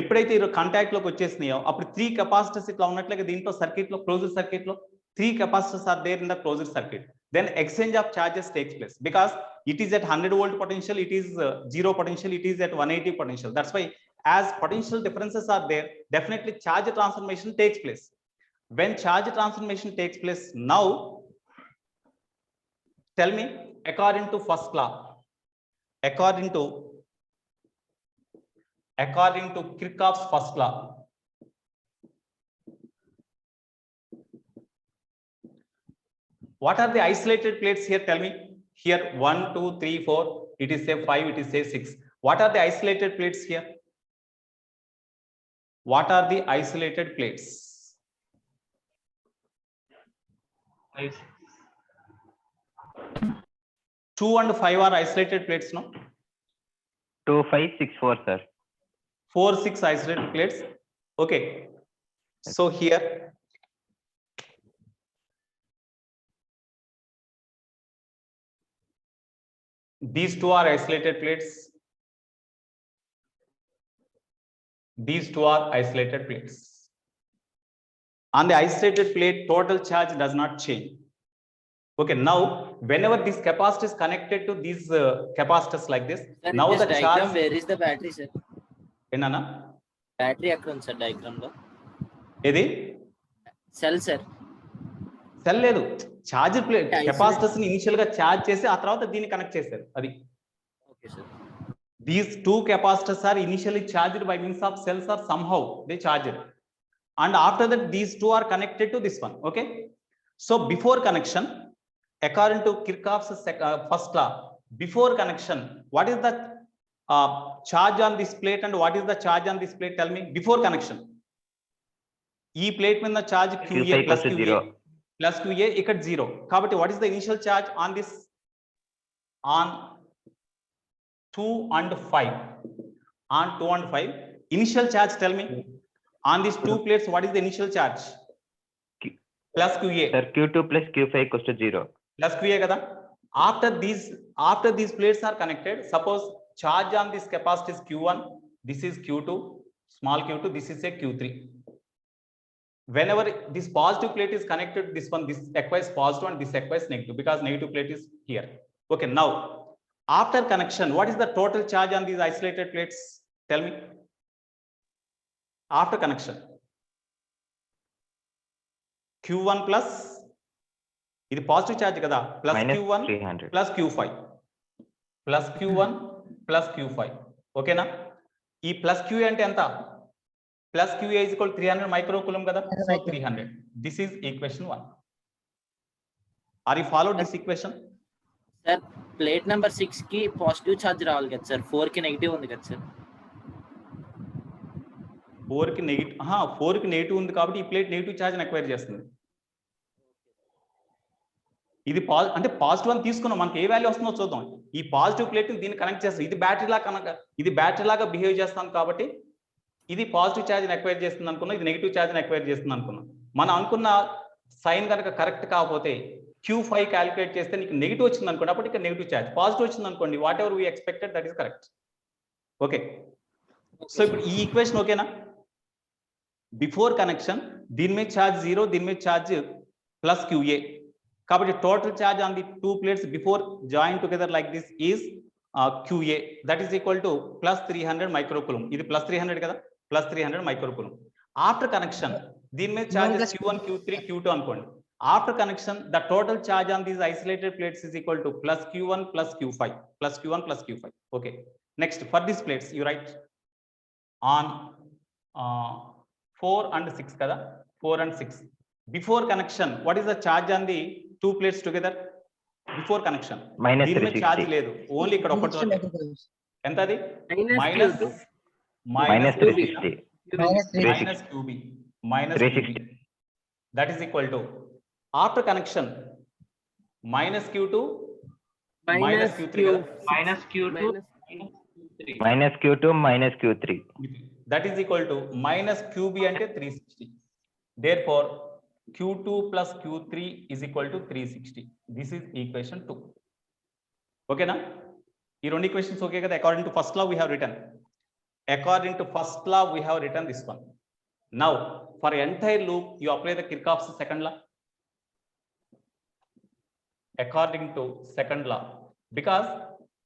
ఎప్పుడైతే ఈ contact లోకి వచ్చేసినాయో అప్పుడు 3 capacitors ఇట్లా ఉన్నట్లయితే దీంట్లో circuit లో closed circuit లో 3 capacitors are there in the closed circuit. Then exchange of charges takes place because it is at 100 volt potential, it is 0 potential, it is at 180 potential. That's why as potential differences are there, definitely charge transformation takes place. When charge transformation takes place, now tell me, according to first law, according to Kirchhoff's first law, what are the isolated plates here? Tell me. Here 1, 2, 3, 4. It is say 5. It is say 6. What are the isolated plates here? What are the isolated plates? 5, 2 and 5 are isolated plates, no? 2, 5, 6, 4, sir. 4, 6 isolated plates. Okay. So here these two are isolated plates. These two are isolated plates. On the isolated plate, total charge does not change. Okay, now whenever this capacitor is connected to these capacitors like this, Sir, now in this the diagram, charge. where is the battery, sir? Enana? Battery ఎక్కడ ఉంది sir diagram లో? ఏది? Cell sir. Cell లేదు, charger plate Yeah, capacitors ని initial గా charge చేసి ఆ తర్వాత దీన్ని కనెక్ట్ చేశారు. అది okay sir. these two capacitors are initially charged by means of cells or somehow they charged, and after that these two are connected to this one. Okay, so before connection, according to Kirchhoff's first law, before connection, what is the charge on this plate and what is the charge on this plate? Tell me, before connection. E plate మీద charge QA plus QA plus QA ఇక్కడ 0. కాబట్టి what is the initial charge on this, on 2 and 5, on 2 and 5 initial charge? Tell me, on these two plates what is the initial charge? Plus QA. Sir, Q2 plus Q5 equals to 0. Plus QA kada. After these plates are connected, suppose charge on this capacitor is Q1, this is Q2, small q2, this is a Q3. Whenever this positive plate is connected to this one, this acquires positive and this acquires negative, because negative plate is here. Okay, now after connection, what is the total charge on these isolated plates? Tell me. After connection, Q1 plus, ఇది positive charge కదా, plus Q1 plus Q5 plus Q1 plus Q5. ఓకేనా? ఈ plus QA అంటే ఎంత? Plus QA is equal to 300 microcoulomb కదా, so 300. This is equation 1. Are you follow this equation? Sir plate number 6 కి positive charge రావాలి కదా sir, 4 కి negative ఉంది కదా సార్. 4 కి నెగిటివ్, 4 కి నెగిటివ్ ఉంది కాబట్టి ఈ ప్లేట్ నెగిటివ్ ఛార్జ్ అక్వైర్ చేస్తుంది. ఇది అంటే పాజిటివ్ అని తీసుకున్నాం, మనకి ఏ వాల్యూ వస్తుందో చూద్దాం. ఈ పాజిటివ్ ప్లేట్ దీన్ని కనెక్ట్ చేస్తాం, ఇది బ్యాటరీ లాగా బిహేవ్ చేస్తాం కాబట్టి ఇది పాజిటివ్ ఛార్జ్ అక్వైర్ చేస్తుంది అనుకున్నాం, ఇది నెగిటివ్ ఛార్జ్ అక్వైర్ చేస్తుంది అనుకున్నాం. మనం అనుకున్న సైన్ కనుక కరెక్ట్ కాకపోతే Q5 క్యాలిక్యులేట్ చేస్తే నీకు నెగిటివ్ వచ్చింది అనుకోండి, అప్పుడు ఇక్కడ నెగిటివ్ ఛార్జ్. పాజిటివ్ వచ్చింది అనుకోండి, what ever we expected that is correct. Okay, so ఇప్పుడు ఈ ఈక్వేషన్ ఓకేనా? బిఫోర్ కనెక్షన్ దీని మీద ఛార్జ్ 0, దీని మీద ఛార్జ్ ప్లస్ QA. కాబట్టి total charge on the two plates before join together like this is QA, that is equal to plus 300 మైక్రోకూలం. ఇది plus 300 కదా, ప్లస్ 300 మైక్రోకూలం. ఆఫ్టర్ కనెక్షన్ దీని మీద ఛార్జెస్ Q1, Q3, Q2 అనుకోండి. After connection the total charge on these isolated plates is equal to plus Q1 plus Q5 plus Q1 plus Q5. Okay, next for this plates you right on 4 and 6 kada, 4 and 6 before connection, what is the charge on the two plates together before connection? దీని మీద charge లేదు, only ఇక్కడ ఒకటి. ఎంత అది? Minus QB that is equal to after connection minus Q2 minus Q3 minus Q2 minus Q2 minus Q3, that is equal to minus QB అంటే 360. therefore Q2 plus Q3 is equal to 360. this is equation 2. okay na? ఈ రెండు equations okay కదా? according to first law we have written, this one. now for entire loop you apply the Kirchhoff's second law according to second law, because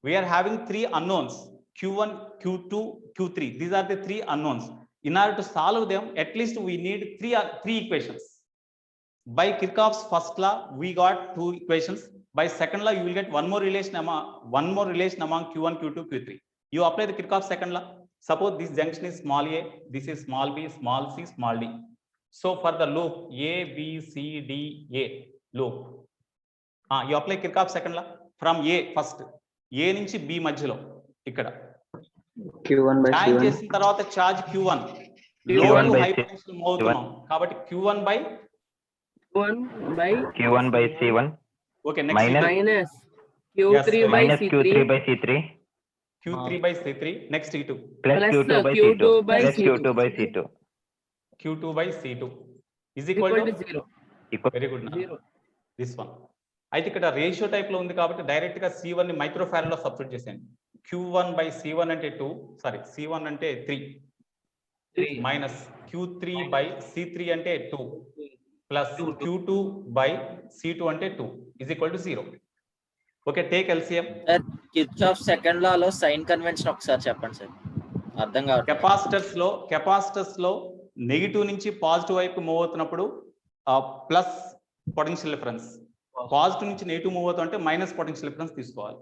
we are having three unknowns, Q1, Q2, Q3. these are the three unknowns. in order to solve them, at least we need three equations. by Kirchhoff's first law we got two equations. by second law you will get one more relation among Q1, Q2, Q3. you apply the Kirchhoff's second law. suppose this junction is small a, this is small b, small c, small d. so for the loop a b c d a loop, you apply Kirchhoff's second law from a first, a నుంచి b మధ్యలో ఇక్కడ Q1 by join Q1. చేసిన తర్వాత charge Q1 లో Q1 to by high C1. Potential move అవుతున్నాం కాబట్టి Q1 by Q1 by C1 okay next minus minus Q3 Yes, by minus Q3 C3 by C3 Q3 by C3 next ఇటు plus Plus Q2 by Q2 C2 by plus C2 Q2 by C2 Q2 by C2 is equal equal to to 0. equal very good Zero. This one అయితే ఇక్కడ ratio type లో ఉంది కాబట్టి direct గా C1 ని microfarad లో substitute చేసేయండి Q1 by C1 అంటే 2 సారీ C1 అంటే 3 మైనస్ Q3 by C3 అంటే 2 ప్లస్ Q2 by C2 అంటే 2 is equal to 0. Okay take LCM. Sir Kirchhoff second Lalo sign convention ఒకసారి చెప్పండి సార్, అర్థం కావట్లేదు. కెపాసిటర్స్ లో నెగిటివ్ నుంచి పాజిటివ్ వైపు మూవ్ అవుతున్నప్పుడు ప్లస్ పొటెన్షియల్ డిఫరెన్స్, పాజిటివ్ నుంచి నెగిటివ్ మూవ్ అవుతుంటే మైనస్ పొటెన్షియల్ డిఫరెన్స్ తీసుకోవాలి.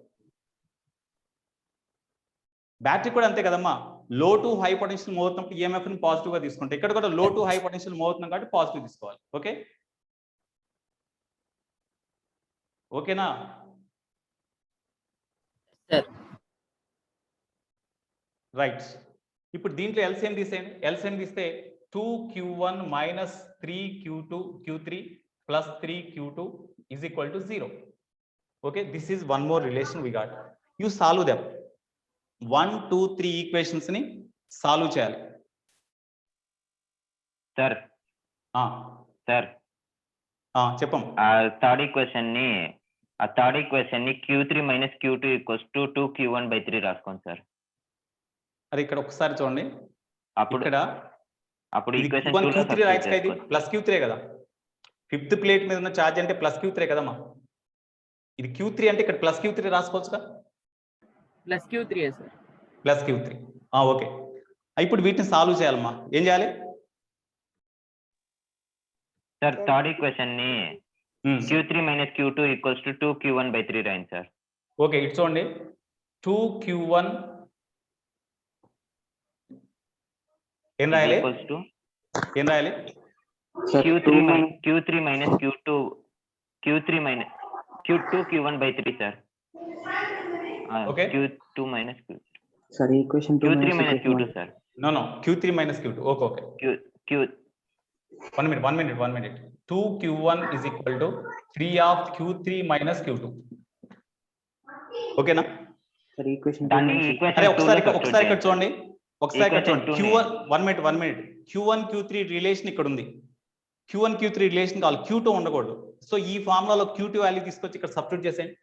బ్యాటరీ కూడా అంతే కదమ్మా, లో టు హై పొటెన్షియల్ మూవ్ అవుతున్నప్పుడు ఈఎంఎఫ్ ని పాజిటివ్ గా తీసుకుంటే ఇక్కడ కూడా లో టు హై పొటెన్షియల్ మూవ్ అవుతున్నాం కాబట్టి పాజిటివ్ తీసుకోవాలి. ఓకే ఓకేనా సార్ రైట్. ఇప్పుడు దీంట్లో ఎల్సిఎం తీసేయండి. ఎల్సిఎం తీస్తే 2Q1 minus 3Q2 Q3 plus 3Q2 is equal to 0. Okay, this is one more relation we got. You solve them. 1, 2, 3 equations ni solve చేయాలి. Sir sir చెప్పం. Third equation ని Q3 minus Q2 equals to 2Q1 by 3 రాసుకోండి sir. అది ఇక్కడ ఒకసారి చూడండి, అప్పుడు ఇది ఈక్వేషన్ Q1 2 లో Q3 రాయొచ్చు కదా, ఇది ప్లస్ Q3 కదా, ఫిఫ్త్ ప్లేట్ మీద ఉన్న ఛార్జ్ అంటే ప్లస్ Q3 కదమ్మా, ఇది Q3 అంటే ఇక్కడ ప్లస్ Q3 రాసుకోవచ్చు కదా, Plus Q3 sir. Plus Q3. Okay, ఇప్పుడు వీటిని సాల్వ్ చేయాలమ్మా. ఏం చేయాలి సార్? థర్డ్ ఈక్వేషన్ ని Q3 minus Q2 equals to 2Q1 by 3 రాయండి సార్. ఓకే ఇటు చూడండి, 2Q1 ఏం రాయాలి, ఏం రాయాలి? Q3 minus Q1 by 3 sir. Okay Q2 minus Q3 sir equation 2 Q3 minus Q2 sir. No Q3 minus Q2. Okay one minute 2Q1 is equal to 3 of Q3 minus Q2. ఓకేనా? Sir equation అరే ఒకసారి ఇక్కడ చూడండి, Q1 1 minute Q1 Q3 relation ఇక్కడ ఉంది, Q1 Q3 relation కావాలి, Q2 ఉండకూడదు. So ఈ ఫార్ములాలో Q2 వాల్యూ తీసుకొచ్చి ఇక్కడ సబ్స్టిట్యూట్ చేసేయండి.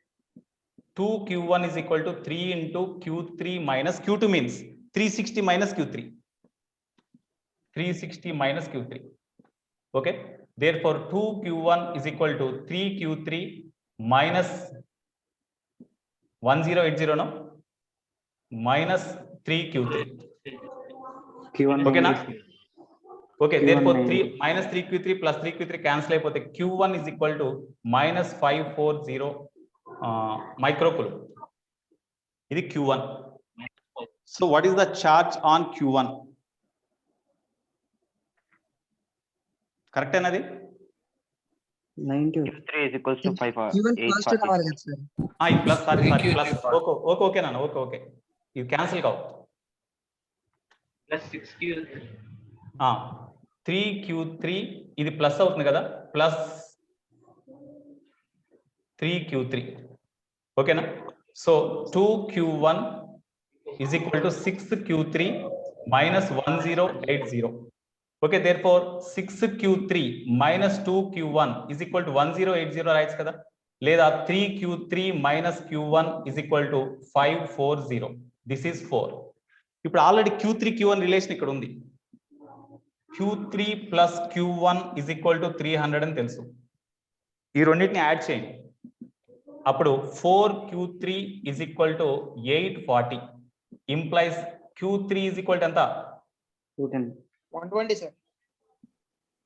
2Q1 is equal to 3 into Q3 minus Q2 means 360 minus Q3. 360 minus Q3. Okay. Therefore, 2Q1 is equal to 3Q3 minus 1080 no minus 3Q3. Okay na? Okay. Therefore, 3 minus 3Q3 plus 3Q3 cancel అయిపోతే Q1 is equal to minus 540 microcoulomb. ఇది Q1. So what is the charge on Q1? Correct అనేది 90. Q3 is equals to 5 even fast కావాలి కదా sir. ఈ plus sorry plus okay నాన్న okay ఇది cancel కావు. Plus 6Q 3Q3 ఇది plus అవుతుంది కదా, ప్లస్ 3Q3. ఓకేనా? So 2Q1 is equal to 6Q3 minus 1080. Okay, therefore 6Q3 minus 2Q1 is equal to 1080 రాయొచ్చు కదా, లేదా 3Q3 minus Q1 is equal to 540. This is 4. ఇప్పుడు ఆల్రెడీ Q3 Q1 రిలేషన్ ఇక్కడ ఉంది. Q3 plus Q1 is equal to 300 అని తెలుసు. ఈ రెండింటిని యాడ్ చేయండి, అప్పుడు 4Q3 is equal to 840 implies Q3 is equal to ఎంత? 120 సార్.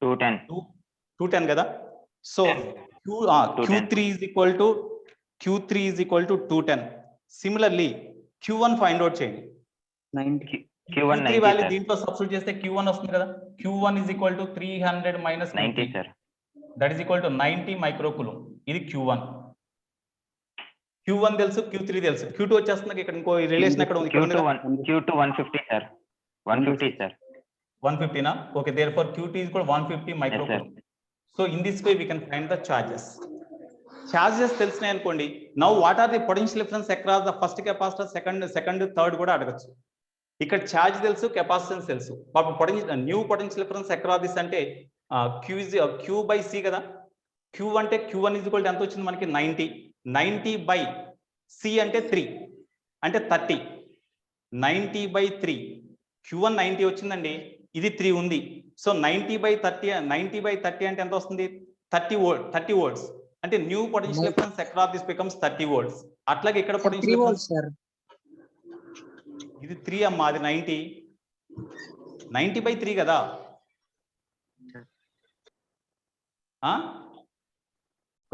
210 కదా. So Q3 is equal to 210. Similarly Q1 find out చేయండి. 90. Q1 Q3 వాల్యూ దీంట్లో సబ్స్టిట్యూట్ చేస్తే Q1 వస్తుంది కదా. Q1 is equal to 300 minus 90 sir. That is equal to 90 microcoulomb. ఇది Q1 తెలుసు, Q3 తెలుసు, Q2 వచ్చేస్తుంది. ఇక్కడ ఇంకో రిలేషన్ ఎక్కడ ఉంది? Q2 150 sir. 150 sir. 150 na? Okay, therefore Qt is equal to 150 microcoulomb. So in this way we can find the charges. Charges తెలిసినాయి అనుకోండి. Now what are the potential difference across the first capacitor, second, third కూడా అడగచ్చు. ఇక్కడ charge తెలుసు, capacitance తెలుసు. పాపం potential new potential difference across this అంటే Q by C కదా. Q అంటే Q1 is equal to ఎంత వచ్చింది మనకి 90 by C అంటే 3 అంటే 30. 90 by 3 Q1 90 వచ్చిందండి, ఇది 3 ఉంది. సో 90 by 30 అంటే ఎంత వస్తుంది? 30 volts. అంటే new potential difference across this becomes 30 volts. అట్లాగే ఇక్కడ పొటెన్షియల్ డిఫరెన్స్ ఇది 3 అమ్మా, అది 90 by 3 కదా.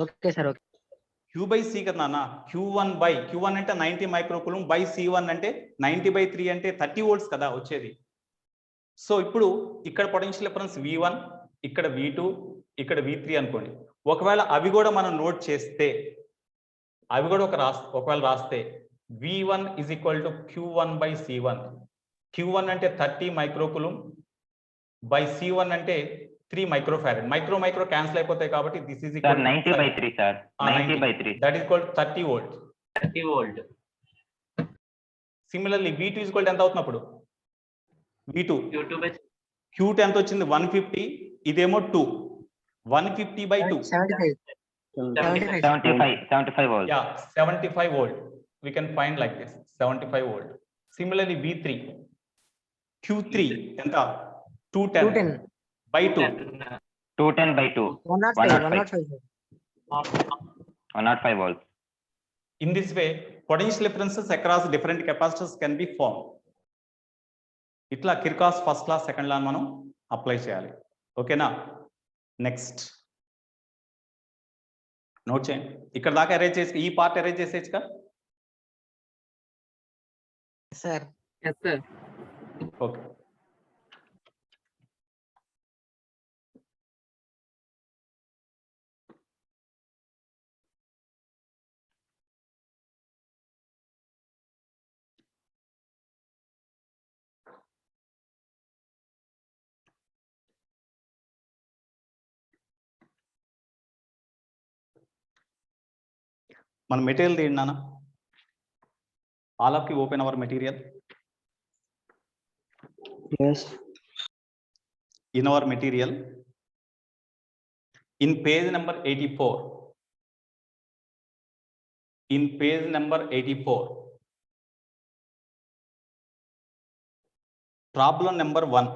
Okay sir, okay. Q by C కదా నాన్న. Q1 అంటే 90 మైక్రోకూలుంబ్ బై C1 అంటే 90 by 3 అంటే 30 volts కదా వచ్చేది. సో ఇప్పుడు ఇక్కడ పొటెన్షియల్ డిఫరెన్స్ V1, ఇక్కడ V2, ఇక్కడ V3 అనుకోండి. ఒకవేళ అవి కూడా మనం నోట్ చేస్తే, అవి కూడా ఒకవేళ రాస్తే V1 is equal to Q1 by C1. Q1 అంటే 30 మైక్రోకూలుంబ్ బై C1 అంటే 3 మైక్రోఫారడ్. మైక్రో క్యాన్సిల్ అయిపోతాయి కాబట్టి this is equal 90 by 3 sir. 90 by 3 that is equal 30 volt. 30 volt. Similarly V2 is equal ఎంత అవుతున్నప్పుడు V2 Q2 by Q2 ఎంత వచ్చింది 150, ఇదేమో 2. 150 by 2 75 volts. yeah 75 volt. We can find like this 75 volt. Similarly V3 Q3 ఎంత 210 by 2 210 by 2 105 volts. In this way potential differences across different capacitors can be formed. ఇట్లా Kirchhoff first లా second లా మనం apply చేయాలి. ఓకేనా? Next note చేయండి. ఇక్కడ దాకా arrange చేసి ఈ పార్ట్ అరేంజ్ చేసేయచ్చుగా సార్. Yes, sir. ఓకే. మన మెటీరియల్ తీయండి నాన్న. All of you open our material. Yes. In our material, in page number 84, problem number 1,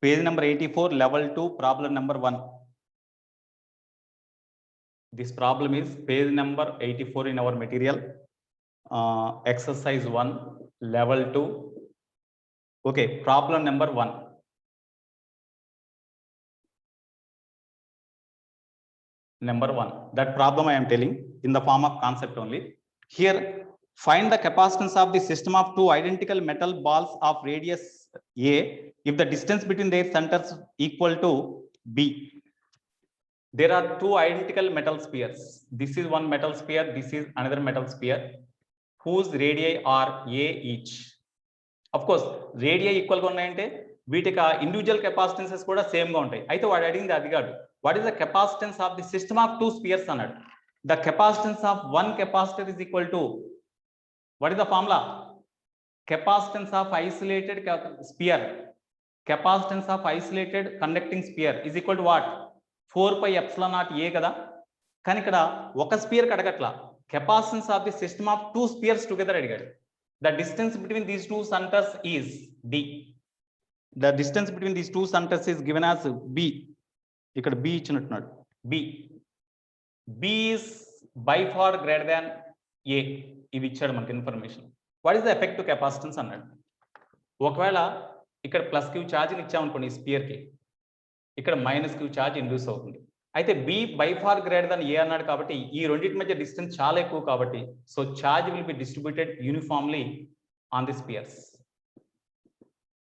page number 84, level 2, problem number 1. This problem is page number 84 in our material, exercise 1, level 2. Okay, problem number 1. Number 1. That problem I am telling in the form of concept only. Here, find the capacitance of the system of two identical metal balls of radius A if the distance between their centers equal to B. There are two identical metal spheres. This is one metal sphere, this is another metal sphere, whose radii are A each. Of course, radii equal గా ఉన్నాయంటే వీటికి individual కెపాసిటెన్సెస్ కూడా same గా ఉంటాయి. అయితే వాడు అడిగింది అది కాదు. What is the capacitance of the system of two spheres అన్నాడు. The capacitance of one capacitor is equal to, what is the formula? Capacitance of isolated sphere, capacitance of isolated conducting sphere is equal to what? 4πε0 A కదా. కానీ ఇక్కడ ఒక sphere అడగట్లా, capacitance of the system of two spheres together అడిగాడు. The distance between these two centers is D. The distance between these two centers is given as B. ఇక్కడ B ఇచ్చినట్టున్నాడు. B is by far greater than A. ఇవి ఇచ్చాడు మనకి information. What is the effective capacitance అన్నాడు. ఒకవేళ ఇక్కడ plus Q ఛార్జ్ని ఇచ్చామనుకోండి ఈ స్పియర్కి, ఇక్కడ minus Q charge induce అవుతుంది. అయితే B by far greater than A అన్నాడు కాబట్టి ఈ రెండింటి మధ్య డిస్టెన్స్ చాలా ఎక్కువ కాబట్టి so charge will be distributed uniformly on the spheres.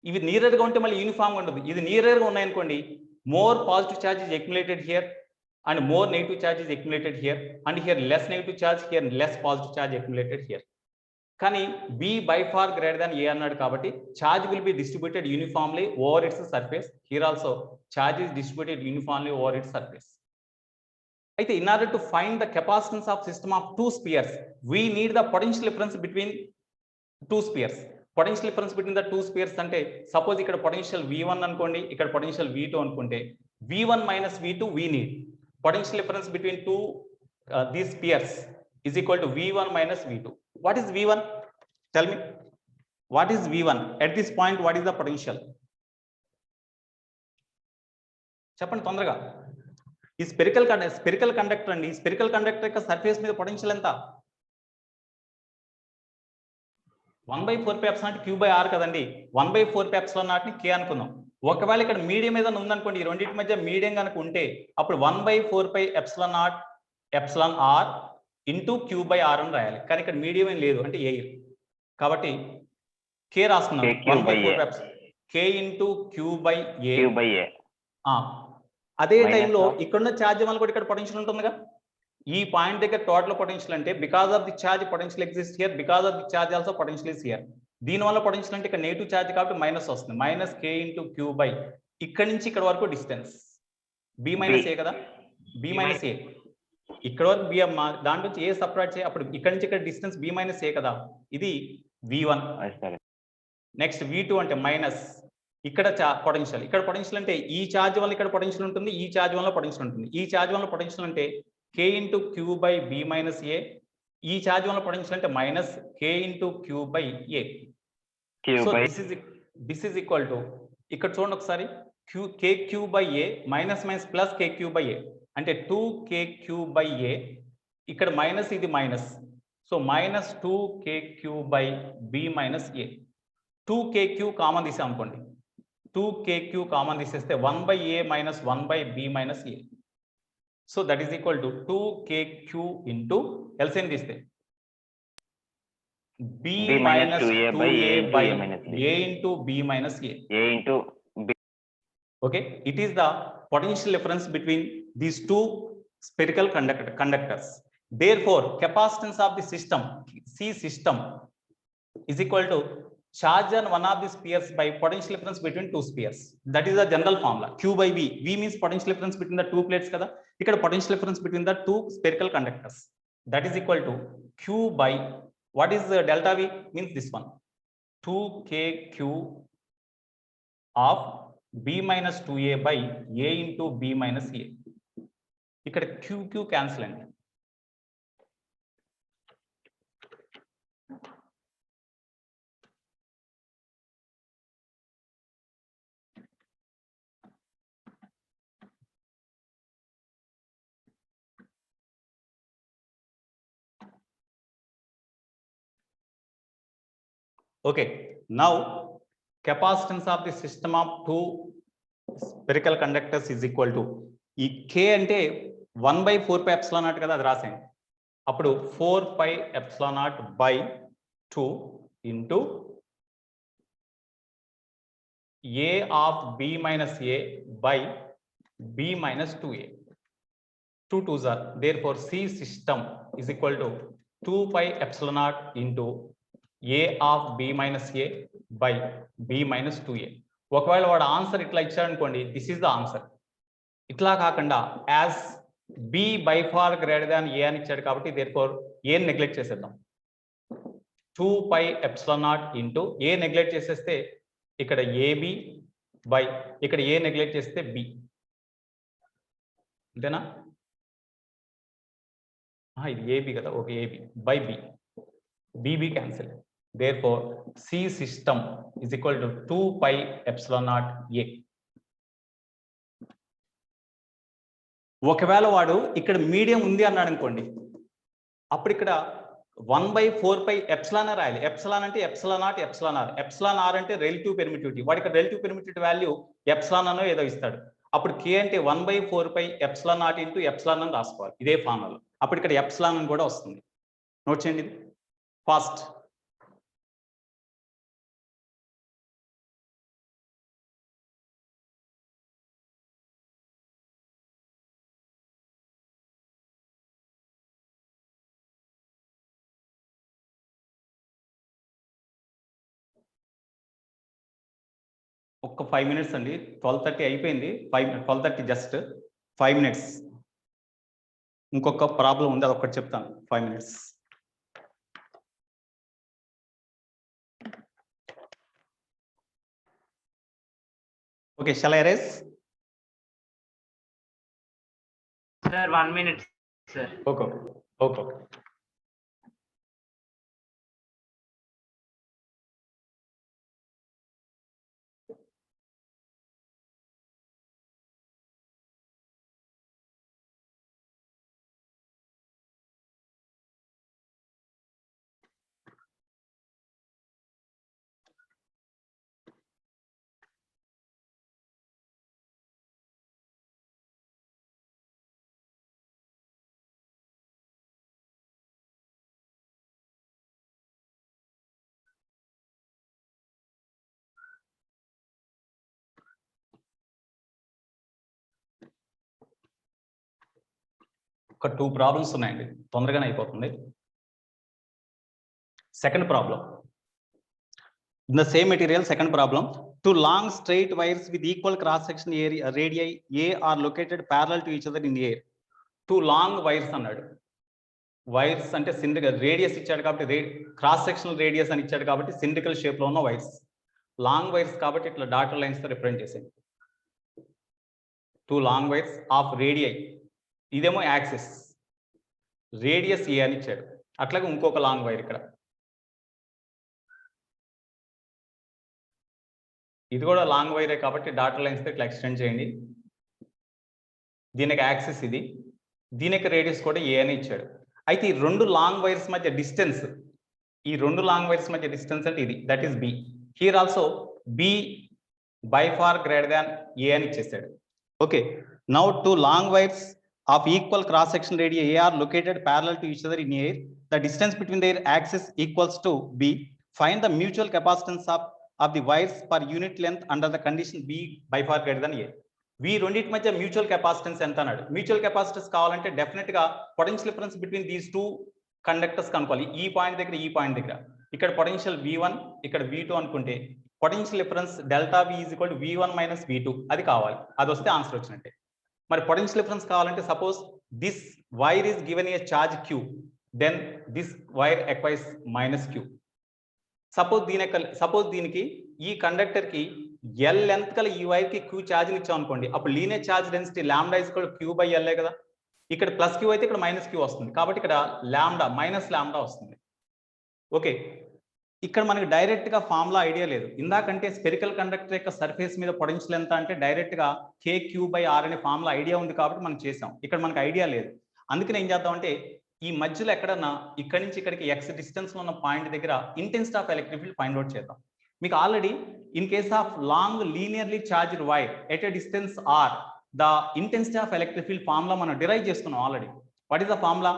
ఇవి నియరర్ గా ఉంటే మళ్ళీ యూనిఫామ్ గా ఉండదు. ఇది నియరర్ గా ఉన్నాయనుకోండి, more positive charge is accumulated here and more negative charge is accumulated here, and here less negative charge, here less positive charge accumulated here. కానీ B by far greater than A అన్నాడు కాబట్టి charge will be distributed uniformly over its surface. Here also charge is distributed uniformly over its surface. అయితే in order to find the capacitance of system of two spheres we need the potential difference between two spheres. Potential difference between the two spheres అంటే suppose ఇక్కడ potential V1 అనుకోండి, ఇక్కడ potential V2 అనుకుంటే V1 minus V2 we need. Potential difference between two these spheres is equal to V1 minus V2. What is V1? Tell me. What is V1? At this point, what is the potential? చెప్పండి తొందరగా. ఈ spherical conductor అండి. Spherical conductor యొక్క surface మీద potential ఎంత? 1/4 Q/R కదండి. 1/4 K అనుకుందాం. ఒకవేళ ఇక్కడ మీడియం ఏదైనా ఉందనుకోండి, ఈ రెండింటి మధ్య మీడియం కనుక ఉంటే అప్పుడు 1/4 ఇంటూ Q/R అని రాయాలి. కానీ ఇక్కడ మీడియం ఏం లేదు అంటే ఎయిర్ కాబట్టి K రాసుకున్నాం. 1/4 K ఇంటూ Q/A. అదే టైంలో ఇక్కడున్న ఛార్జ్ వల్ల కూడా ఇక్కడ పొటెన్షియల్ ఉంటుందిగా. ఈ పాయింట్ దగ్గర టోటల్ పొటెన్షియల్ అంటే because of the charge potential exist here, because of the charge also potential is here. దీనివల్ల పొటెన్షియల్ అంటే ఇక్కడ నెగిటివ్ ఛార్జ్ కాబట్టి మైనస్ వస్తుంది. మైనస్ K ఇంటూ Q/, ఇక్కడ నుంచి ఇక్కడ వరకు డిస్టెన్స్ B మైనస్ ఏ కదా, B మైనస్ ఏ. ఇక్కడ వరకు బి దాంట్లో నుంచి ఏ సపరేట్ చేయ, అప్పుడు ఇక్కడ నుంచి ఇక్కడ డిస్టెన్స్ B మైనస్ ఏ కదా, ఇది V1. నెక్స్ట్ V2 అంటే మైనస్ ఇక్కడ పొటెన్షియల్. ఇక్కడ పొటెన్షియల్ అంటే ఈ ఛార్జ్ వల్ల ఇక్కడ పొటెన్షియల్ ఉంటుంది, ఈ ఛార్జ్ వల్ల పొటెన్షియల్ ఉంటుంది. ఈ ఛార్జ్ వల్ల పొటెన్షియల్ అంటే K into Q/B minus A. ఈ ఛార్జ్ వల్ల పొటెన్షియల్ అంటే minus K into Q/A. So this is equal to, ఇక్కడ చూడండి ఒకసారి, KQ/A minus minus plus KQ/A అంటే 2KQ/A. ఇక్కడ మైనస్, ఇది minus, so minus 2KQ/B minus A. 2KQ common తీసాం అనుకోండి, 2KQ కామన్ తీసేస్తే 1/A minus 1/B minus A. So that is equal to 2KQ into LCM తీస్తే B minus 2A by A into B minus A. Okay, it is the potential difference between these two spherical conductors. Therefore, capacitance of the system, C system, is equal to charge on one of the spheres by potential difference between two spheres. That is the general formula. Q/V. V means potential difference between the two plates kada. Ikkada potential difference between the two spherical conductors. That is equal to Q by, what is the delta V? Means this one. 2KQ of B minus 2A by A into B minus A. ఇక్కడ QQ cancel అండి. Okay, now capacitance of the system of two spherical conductors is equal to, ఈ K అంటే 1/4 కదా, అది రాసాను. అప్పుడు 4/2 into A of B minus A by B minus 2A. 2 2s are, therefore C system is equal to 2/0 into A of B minus A by B minus 2A. ఒకవేళ వాడు answer ఇట్లా ఇచ్చాడు అనుకోండి, దిస్ ఈస్ ద ఆన్సర్. ఇట్లా కాకుండా as B by far greater than ఏ అని ఇచ్చాడు కాబట్టి దేర్ఫోర్ ఏ నెగ్లెక్ట్ చేసేద్దాం. 2/0 ఇంటూ ఏ నెగ్లెక్ట్ చేసేస్తే ఇక్కడ AB బై, ఇక్కడ ఏ నెగ్లెక్ట్ చేస్తే B, అంతేనా? ఇది AB కదా, okay, AB by B, BB cancel. Therefore, C system is equal to 2/0 A. ఒకవేళ వాడు ఇక్కడ మీడియం ఉంది అన్నాడు అనుకోండి, అప్పుడు ఇక్కడ 1/4 రాయాలి. ఎప్సిలాన్ అంటే ఎప్సిలాన్ R అంటే రిలేటివ్ పెర్మిటివిటీ. వాడికి రిలేటివ్ పెర్మిటివిటీ వాల్యూ ఎప్సిలాన్ అనో ఏదో ఇస్తాడు. అప్పుడు K అంటే 1/4 ఇంటూ ఎప్సిలాన్ అని రాసుకోవాలి, ఇదే ఫార్ములా. అప్పుడు ఇక్కడ ఎప్సిలాన్ అని కూడా వస్తుంది. నోట్ చేయండి ఇది ఫాస్ట్. ఒక్క 5 minutes అండి. 12:30 అయిపోయింది. 12:30 జస్ట్ 5 minutes. ఇంకొక ప్రాబ్లం ఉంది, అది ఒక్కటి చెప్తాను. 5 minutes. Okay, shall I erase? Sir, 1 minute, sir. Okay. ఒక 2 ప్రాబ్లమ్స్ ఉన్నాయండి, తొందరగానే అయిపోతుంది. Second problem, in the same material, second problem. Two long straight wires with equal cross section area radii A are located parallel to each other in the air. Two long wires అన్నాడు. Wires అంటే సిండ్రికల్ radius ఇచ్చాడు కాబట్టి cross sectional radius అని ఇచ్చాడు కాబట్టి సిండ్రికల్ shape లో ఉన్న wires. Long wires కాబట్టి ఇట్లా డాటర్ లైన్స్ తో రిప్రజెంట్ చేసేది. Two long wires of radii, ఇదేమో యాక్సిస్, రేడియస్ ఏ అని ఇచ్చాడు. అట్లాగే ఇంకొక లాంగ్ వైర్ ఇక్కడ, ఇది కూడా లాంగ్ వైరే కాబట్టి డాటర్ లైన్స్ తో ఇట్లా ఎక్స్టెండ్ చేయండి. దీనికి యాక్సిస్ ఇది, దీనికి రేడియస్ కూడా ఏ అని ఇచ్చాడు. అయితే ఈ రెండు లాంగ్ వైర్స్ మధ్య డిస్టెన్స్, ఈ రెండు లాంగ్ వైర్స్ మధ్య డిస్టెన్స్ అంటే ఇది, that is B. Here also B by far greater than ఏ అని ఇచ్చేసాడు. Okay, now two long wires of equal cross section radii A are located parallel to each other in air. The distance between their axis equals to B. Find the mutual capacitance of the wires per unit length under the condition B by far greater than A. We రెండింటి మధ్య mutual capacitance ఎంత అన్నాడు. Mutual capacitance కావాలంటే definite గా potential difference between these two conductors కనుక్కోవాలి. ఈ point దగ్గర, ఈ పాయింట్ దగ్గర, ఇక్కడ పొటెన్షియల్ V1, ఇక్కడ V2 అనుకుంటే potential difference delta V is equal to V1 minus V2 అది కావాలి. అది వస్తే ఆన్సర్ వచ్చినట్టే. మరి పొటెన్షియల్ డిఫరెన్స్ కావాలంటే suppose this wire is given a charge Q, then this wire acquires minus Q. Suppose దీనికి ఈ కండక్టర్ కి ఎల్ లెంత్ కల ఈ వైర్ కి Q ఛార్జ్ ఇచ్చాం అనుకోండి, అప్పుడు linear charge density lambda is equal to Q by L కదా. ఇక్కడ ప్లస్ Q అయితే ఇక్కడ మైనస్ Q వస్తుంది, కాబట్టి ఇక్కడ లాంబ్డా మైనస్ లాంబ్డా వస్తుంది. ఓకే, ఇక్కడ మనకి డైరెక్ట్ గా ఫార్ములా ఐడియా లేదు. ఇందాకంటే స్పెరికల్ కండక్టర్ యొక్క సర్ఫేస్ మీద పొటెన్షియల్ ఎంత అంటే డైరెక్ట్ గా KQ/R అనే ఫార్ములా ఐడియా ఉంది కాబట్టి మనం చేసాం. ఇక్కడ మనకి ఐడియా లేదు, అందుకని ఏం చేద్దాం అంటే ఈ మధ్యలో ఎక్కడన్నా ఇక్కడి నుంచి ఇక్కడికి x డిస్టెన్స్ లో ఉన్న పాయింట్ దగ్గర intensity of electric field find out చేద్దాం. మీకు already in case of long linearly charged wire at a distance R, the intensity of electric field formula మనం డిరైవ్ చేసుకున్నాం already. What is the formula?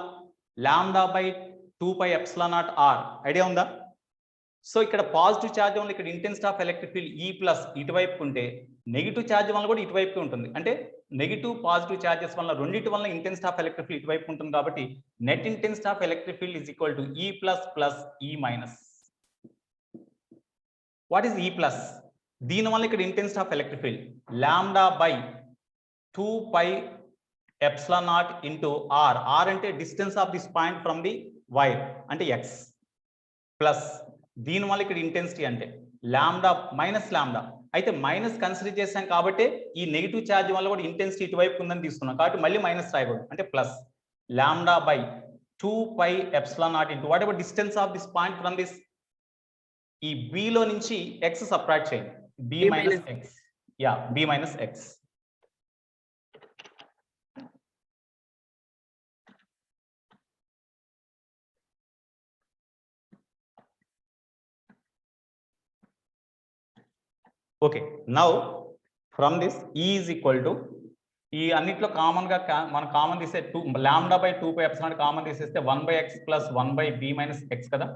λ/2πε0r. Idea ఉందా? So ఇక్కడ positive charge వల్ల ఇక్కడ intensity of electric field ఈ plus ఇటువైపు ఉంటే, negative charge వల్ల కూడా ఇటువైపు ఉంటుంది. అంటే నెగిటివ్ పాజిటివ్ ఛార్జెస్ వల్ల రెండింటి వల్ల ఇంటెన్సిటీ ఆఫ్ ఎలక్ట్రిక్ ఫీల్డ్ ఇటువైపు ఉంటుంది. కాబట్టి net intensity of electric field is equal to E plus plus E minus. What is E plus? దీనివల్ల ఇక్కడ intensity of electric field λ/2πε0 into R. R అంటే distance of this point from the wire అంటే x, ప్లస్ దీనివల్ల ఇక్కడ intensity అంటే lambda minus lambda. అయితే minus consider చేశాం కాబట్టి ఈ నెగిటివ్ ఛార్జ్ వల్ల కూడా ఇంటెన్సిటీ ఇటువైపు ఉందని తీసుకున్నాం కాబట్టి మళ్ళీ మైనస్ రాయకూడదు, అంటే plus λ/2πε0 into what ever distance of this point from this, ఈ B లో నుంచి x సబ్ట్రాక్ట్ చేయండి, B minus x. Yeah, B minus x. Okay, now from this E is equal to, ఈ అన్నిట్లో కామన్ గా మనం కామన్ తీసే λ/2πε0 కామన్ తీసేస్తే 1/x plus 1/b minus x కదా.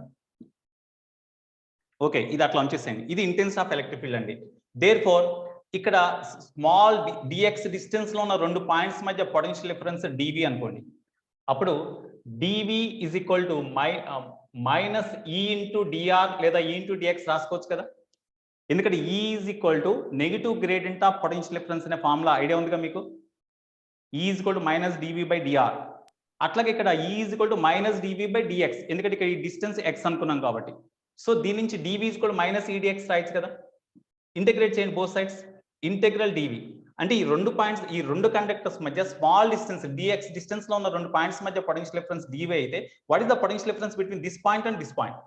ఓకే, ఇది అట్లా ఉంచేసేయండి. ఇది ఇంటెన్సిటీ ఆఫ్ ఎలక్ట్రిక్ ఫీల్డ్ అండి. దేర్ ఫోర్ ఇక్కడ స్మాల్ dx డిస్టెన్స్ లో ఉన్న రెండు పాయింట్స్ మధ్య పొటెన్షియల్ డిఫరెన్స్ dv అనుకోండి, అప్పుడు dv is equal to minus E into dr లేదా E ఇంటూ dx రాసుకోవచ్చు కదా. ఎందుకంటే E is equal to negative gradient of potential difference అనే ఫార్ములా ఐడియా ఉందిగా మీకు. E is equal to minus d v by d r. అట్లాగే ఇక్కడ E is equal to minus d v by d x, ఎందుకంటే ఇక్కడ ఈ డిస్టెన్స్ x అనుకున్నాం కాబట్టి. సో దీని నుంచి dV is equal to minus E dx రాయొచ్చు కదా. ఇంటిగ్రేట్ చేయండి బోత్ సైడ్స్. ఇంటెగ్రల్ డివి అంటే ఈ రెండు పాయింట్స్, ఈ రెండు కండక్టర్స్ మధ్య స్మాల్ డిస్టెన్స్ డిఎక్స్ డిస్టెన్స్ లో ఉన్న రెండు పాయింట్స్ మధ్య పొటెన్షియల్ డిఫరెన్స్ డివి అయితే what is the potential difference between this point and this point.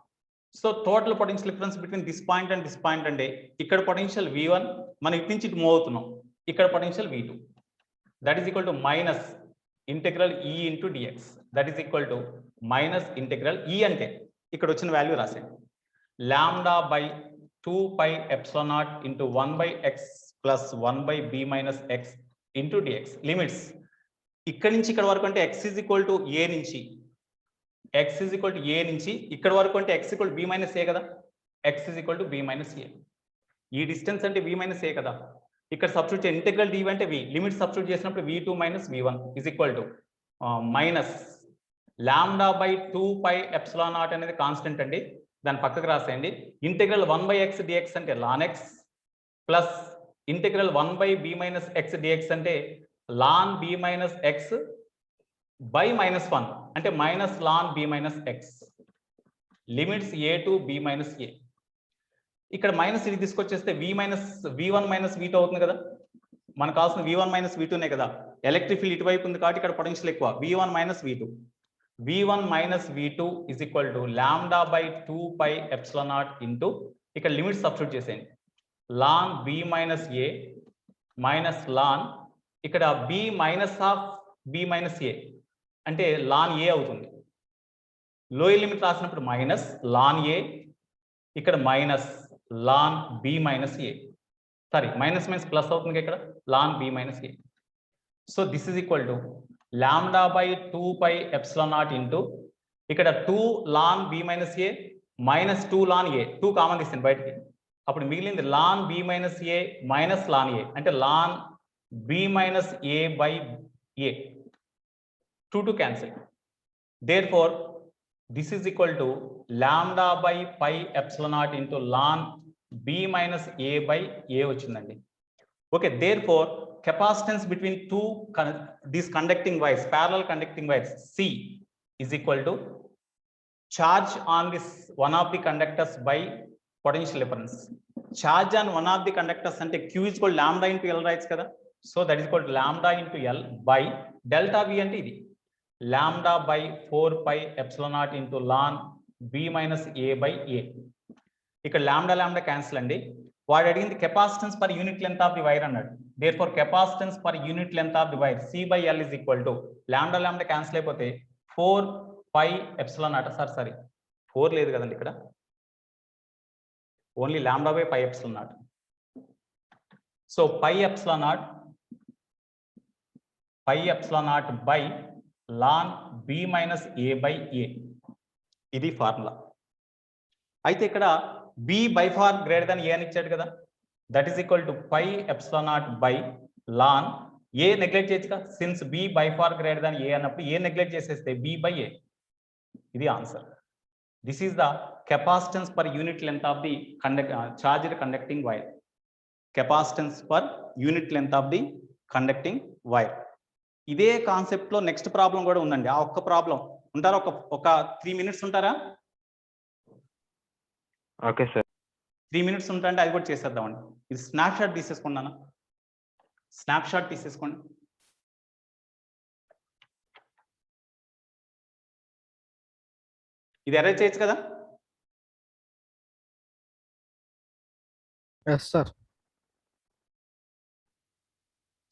So total potential difference between this point and this point అంటే ఇక్కడ పొటెన్షియల్ V1 మనం ఇటు నుంచి ఇటు మూవ్ అవుతున్నాం, ఇక్కడ potential V2. That is equal to minus integral E into dx. That is equal to minus integral E అంటే ఇక్కడ వచ్చిన వాల్యూ రాసేయండి. Lambda by 2 pi epsilon not into 1 by x plus 1 by B minus x into dx. Limits ఇక్కడ నుంచి ఇక్కడ వరకు అంటే x is equal to A నుంచి, x is equal to A నుంచి ఇక్కడ వరకు అంటే x equal to B minus A కదా. X is equal to B minus A. ఈ డిస్టెన్స్ అంటే బి మైనస్ ఏ కదా. ఇక్కడ సబ్స్టిట్యూట్ చేయండి. ఇంటెగ్రల్ డివి అంటే వి, లిమిట్ సబ్స్టిట్యూట్ చేసినప్పుడు V2 minus V1 is equal to minus lambda by 2 pi epsilon naught అనేది constant అండి, దాని పక్కకు రాసేయండి. ఇంటెగ్రల్ 1 బై ఎక్స్ డిఎక్స్ అంటే ln x plus integral 1 by B minus x dx అంటే ln B minus x by minus 1 అంటే minus ln B minus x. Limits A to B minus A. ఇక్కడ minus ఇది తీసుకొచ్చేస్తే V1 minus V2 అవుతుంది కదా. మనకు కావాల్సిన V1 minus V2నే కదా. Electric field ఇటువైపు ఉంది కాబట్టి ఇక్కడ పొటెన్షియల్ ఎక్కువ. V1 minus V2. V1 minus V2 is equal to lambda by 2 pi epsilon not into ఇక్కడ లిమిట్ సబ్స్టిట్యూట్ చేసేయండి. Ln B minus A minus ln ఇక్కడ B minus of B minus A అంటే ln A అవుతుంది. Lower limit రాసినప్పుడు minus ln A, ఇక్కడ minus ln B minus A. Sorry minus minus plus అవుతుంది ఇక్కడ ln B minus A. So this is equal to lambda by 2 pi epsilon not into ఇక్కడ 2 ln B minus A minus 2 ln A. 2 common తీసింది బయటికి, అప్పుడు మిగిలింది ln B minus A minus ln A అంటే ln B minus A by A. 2 cancel. Therefore this is equal to lambda by pi epsilon not into ln B minus A by A వచ్చిందండి. Okay, therefore capacitance between these conducting wires, parallel conducting wires C is equal to charge on this one of the conductors by potential difference. Charge on one of the conductors ante Q is equal to lambda into L writes kada. So that is equal to lambda into L by delta V ante idi lambda by 4 pi epsilon naught into ln B minus A by A. ఇక్కడ lambda lambda cancel అండి. వాడు అడిగింది capacitance per unit length of the wire అన్నాడు. Therefore capacitance per unit length of the wire C by L is equal to lambda lambda cancel అయిపోతే 4 pi epsilon naught. Sorry 4 లేదు కదండి ఇక్కడ, only lambda by pi epsilon naught. So pi epsilon naught by ln B minus A by a, ఇది formula. అయితే ఇక్కడ b by far greater than ఏ అని ఇచ్చాడు కదా. That is equal to pi epsilon naught by ln a neglect చేయొచ్చు కదా. Since b by far greater than a అన్నప్పుడు a neglect చేసేస్తే బి బై ఏ. ఇది answer. This is the capacitance per unit length of the charged conducting wire. Capacitance per unit length of the conducting wire. ఇదే concept లో next problem కూడా ఉందండి. ఆ ఒక్క problem ఉంటారా, ఒక 3 minutes ఉంటారా? Okay sir. 3 minutes ఉంటారంటే అది కూడా చేసేద్దామండి. ఇది స్నాప్ షాట్ తీసేసుకున్నాను, స్నాప్ షాట్ తీసేసుకోండి. ఇది అరేంజ్ చేయొచ్చు కదా. Yes sir.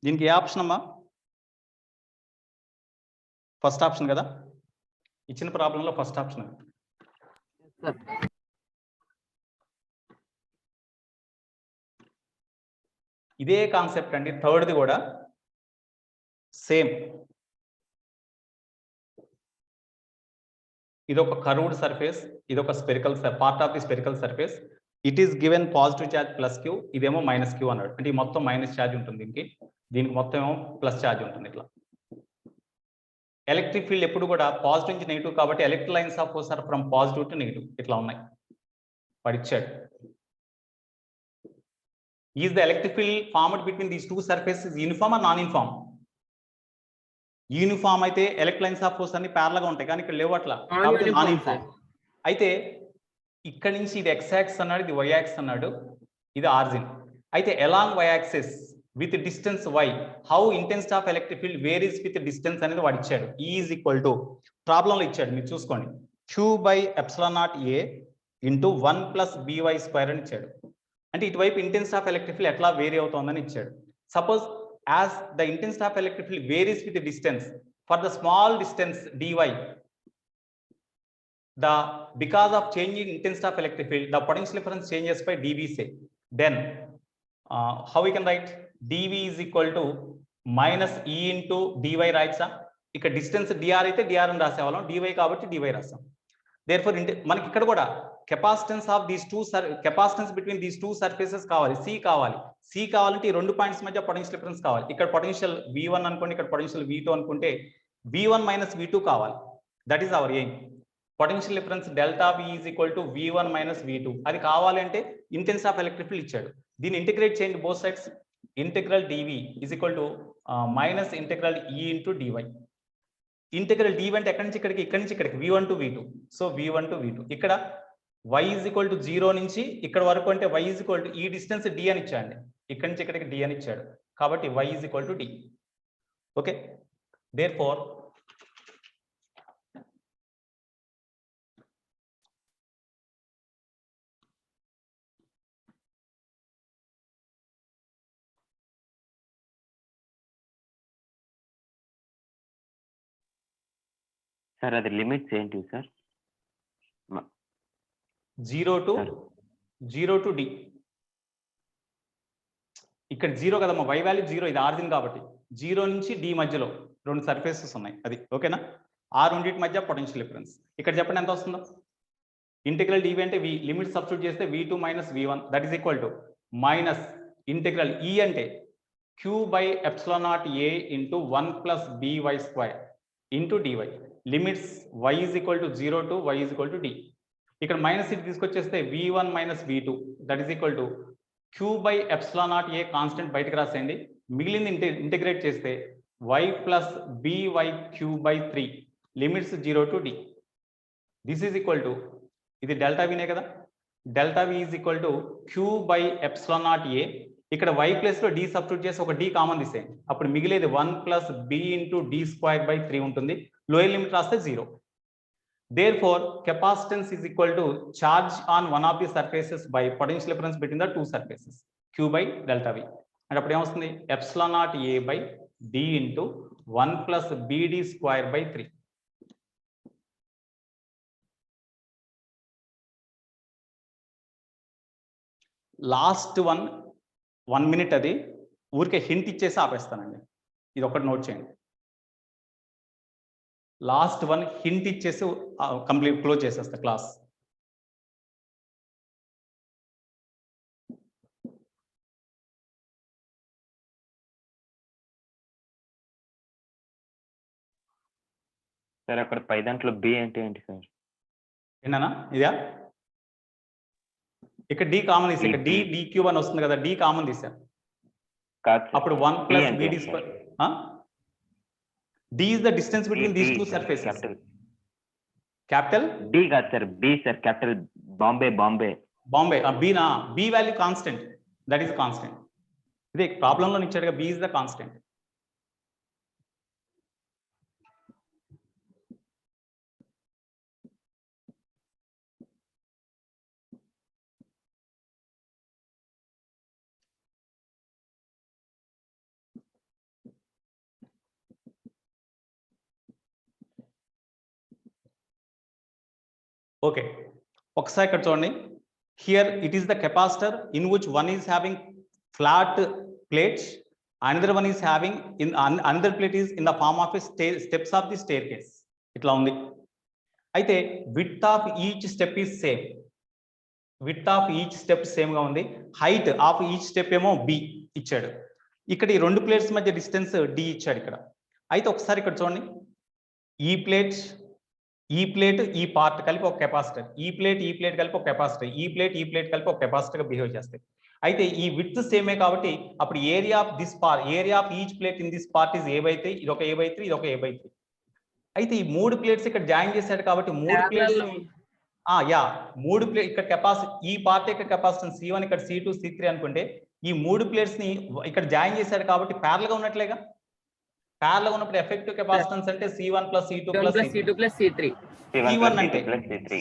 దీనికి ఏ ఆప్షన్ అమ్మా? ఫస్ట్ ఆప్షన్ కదా, ఇచ్చిన ప్రాబ్లంలో ఫస్ట్ ఆప్షన్. ఇదే కాన్సెప్ట్ అండి. థర్డ్ది కూడా సేమ్. ఇది ఒక కర్వ్డ్ సర్ఫేస్, ఇది ఒక spherical part of the spherical surface. It is given positive charge plus Q, ఇదేమో మైనస్ క్యూ అన్నాడు. అంటే ఈ మొత్తం మైనస్ ఛార్జ్ ఉంటుంది, దీనికి మొత్తం ఏమో ప్లస్ ఛార్జ్ ఉంటుంది. ఇట్లా ఎలక్ట్రిక్ ఫీల్డ్ ఎప్పుడు కూడా పాజిటివ్ నుంచి నెగిటివ్ కాబట్టి electric lines of force are from positive to negative ఇట్లా ఉన్నాయి. వాడు ఇచ్చాడు. Is the electric field formed between these two surfaces uniform or non uniform? Uniform అయితే ఎలక్ట్రిక్ లైన్స్ ఆఫ్ ఫోర్స్ అన్ని ప్యారల్ గా ఉంటాయి, కానీ ఇక్కడ లేవు అట్లా, కాబట్టి నాన్ యూనిఫామ్. అయితే ఇక్కడ నుంచి ఇది ఎక్స్ యాక్సిస్ అన్నాడు, ఇది వై యాక్సిస్ అన్నాడు, ఇది ఆరిజిన్. అయితే along Y axis with distance Y how intensity of electric field varies with distance అనేది వాడు ఇచ్చాడు. ఈ ఈజ్ ఈక్వల్ టు ప్రాబ్లంలో ఇచ్చాడు, మీరు చూసుకోండి, Q/ε0A ఇంటూ 1 + by² అని ఇచ్చాడు. అంటే ఇటువైపు ఇంటెన్సిటీ ఆఫ్ ఎలక్ట్రిక్ ఫీల్డ్ ఎట్లా వేరీ అవుతుందని ఇచ్చాడు. Suppose as the intensity of electric field varies with the distance, for the small distance dy, because of changing intensity of electric field, the potential difference changes by dV, say, then how we can write dV is equal to minus E into dy, right? ఇక్కడ distance dr అయితే dr అని రాసేవాళ్ళం, dy కాబట్టి dy రాసాం. therefore మనకి ఇక్కడ కూడా capacitance of these two capacitance between these two surfaces కావాలి, C కావాలి. C కావాలంటే ఈ రెండు పాయింట్స్ మధ్య పొటెన్షియల్ డిఫరెన్స్ కావాలి. ఇక్కడ పొటెన్షియల్ V1 అనుకోండి, ఇక్కడ పొటెన్షియల్ V2 అనుకుంటే V1 - V2 కావాలి. That is our aim. Potential difference delta V is equal to V1 - V2. అది కావాలి అంటే ఇంటెన్సిటీ ఆఫ్ ఎలక్ట్రిక్ ఫీల్డ్ ఇచ్చాడు. దీన్ని ఇంటిగ్రేట్ చేయండి both sides. Integral dV is equal to minus integral E into dy. Integral dV అంటే ఎక్కడి నుంచి ఇక్కడికి, ఇక్కడి నుంచి ఇక్కడికి V1 to V2. So V1 to V2. ఇక్కడ y ఈజ్ ఈక్వల్ టు 0 నుంచి ఇక్కడ వరకు అంటే y ఈజ్ ఈక్వల్ టు ఈ డిస్టెన్స్ d అని ఇచ్చాడు, ఇక్కడి నుంచి ఇక్కడికి d అని ఇచ్చాడు, కాబట్టి y is equal to d. Okay, therefore sir అది లిమిట్స్ ఏంటి సార్? 0 to d. ఇక్కడ 0 కదమ్మా, y వాల్యూ 0, ఇది ఆరిజిన్ కాబట్టి 0 నుంచి d మధ్యలో రెండు సర్ఫేసెస్ ఉన్నాయి, అది ఓకేనా? ఆ రెండింటి మధ్య పొటెన్షియల్ డిఫరెన్స్. ఇక్కడ చెప్పండి ఎంత వస్తుందో. ఇంటిగ్రల్ dv అంటే v, లిమిట్ సబ్స్టిట్యూట్ చేస్తే v2 - v1, that is equal to minus integral E అంటే Q/ε0A into 1 + by² into dy. Limits y is equal to 0 to y is equal to d. ఇక్కడ minus ఇది తీసుకొచ్చేస్తే V1 - V2, that is equal to Q/ε0A constant బయటకు రాసేయండి, మిగిలింది integrate చేస్తే y + byQ/3, limits 0 to d. This is equal to, ఇది delta వినే కదా, delta V is equal to Q/ε0A. ఇక్కడ y place లో d సబ్స్టిట్యూట్ చేసి ఒక d కామన్ తీసేయండి, అప్పుడు మిగిలేది 1 + b ఇంటూ d² ఉంటుంది. లోయర్ లిమిట్ రాస్తే 0. therefore capacitance is equal to charge on one of the surfaces by potential difference between the two surfaces, Q/delta V. and అప్పుడు ఏమొస్తుంది, ε0A/d into 1 + bd²/3. Last 1 minute అది ఊరికే hint ఇచ్చేసి ఆపేస్తానండి, ఇది ఒకటి note చేయండి. లాస్ట్ 1 హింట్ ఇచ్చేసి కంప్లీట్ క్లోజ్ చేసేస్తా క్లాస్. సార్ అక్కడ పై దాంట్లో B అంటే ఏంటి సార్? ఏంటన్నా ఇదా, ఇక్కడ d కామన్ తీసా, ఇక్కడ d3 అని వస్తుంది కదా, d కామన్ తీసా, అప్పుడు 1 + bd². d is the distance between these two surfaces. Capital D కాదు sir, B sir, capital Bombay. b నా, b value constant, that is constant. ఇదే ప్రాబ్లం లో ఇచ్చాడుగా, b is the constant. Okay, ఒకసారి ఇక్కడ చూడండి. Here it is the capacitor in which one is having flat plates, another one is having in another plate is in the form of steps of the staircase. ఇట్లా ఉంది. అయితే width of each step is same, width of each step same గా ఉంది. Height of each step ఏమో b ఇచ్చాడు. ఇక్కడ ఈ రెండు ప్లేట్స్ మధ్య డిస్టెన్స్ d ఇచ్చాడు ఇక్కడ. అయితే ఒకసారి ఇక్కడ చూడండి, ఈ ప్లేట్ ఈ పార్ట్ కలిపి ఒక కెపాసిటర్, ఈ ప్లేట్ కలిపి ఒక కెపాసిటర్, ఈ ప్లేట్ కలిపి ఒక కెపాసిటర్ గా బిహేవ్ చేస్తాయి. అయితే ఈ విడ్త్ సేమే కాబట్టి అప్పుడు area of this part, area of each plate in this part is A/3, ఇది ఒక A/3, ఇది ఒక A/3. అయితే ఈ 3 ప్లేట్స్ ఇక్కడ జాయిన్ చేశాడు కాబట్టి 3 ప్లేట్స్ మూడు ప్లేట్ ఇక్కడ కెపాసిటీ, ఈ పార్ట్ యొక్క కెపాసిటెన్స్ C1, ఇక్కడ C2, C3 అనుకుంటే ఈ 3 ప్లేట్స్ ని ఇక్కడ జాయిన్ చేశాడు కాబట్టి ప్యారల్ గా ఉన్నట్లేగా. ప్యారల్ గా ఉన్నప్పుడు ఎఫెక్టివ్ కెపాసిటెన్స్ అంటే C1 + C2 + C2 plus C3.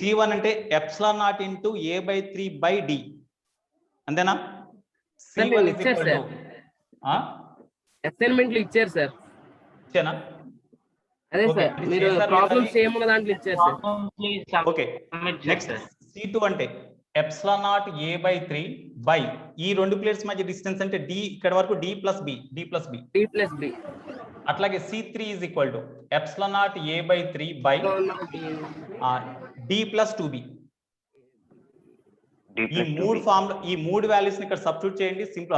C1 అంటే ε0 into A/3/D, అంతేనా? Sir, C1 is ఇచ్చారు equal సార్. to అసైన్మెంట్ లో ఇచ్చారు సార్. ఇచ్చానా? అదే Okay, సార్, అది మీరు చేశారు ప్రాబ్లమ్ కదా? సేమ్ ఉన్న దాంట్లో ఇచ్చారు సార్. ఓకే, నెక్స్ట్ C2 అంటే ε0 A/3 బై ఈ రెండు ప్లేట్స్ మధ్య డిస్టెన్స్ అంటే D, ఇక్కడ వరకు D plus B. D plus B. అట్లాగే C3 is equal to ε0 A/3 by D plus 2B. ఈ మూడు ఫార్మ్, ఈ మూడు వాల్యూస్ ని ఇక్కడ సబ్స్టిట్యూట్ చేయండి, సింపుల్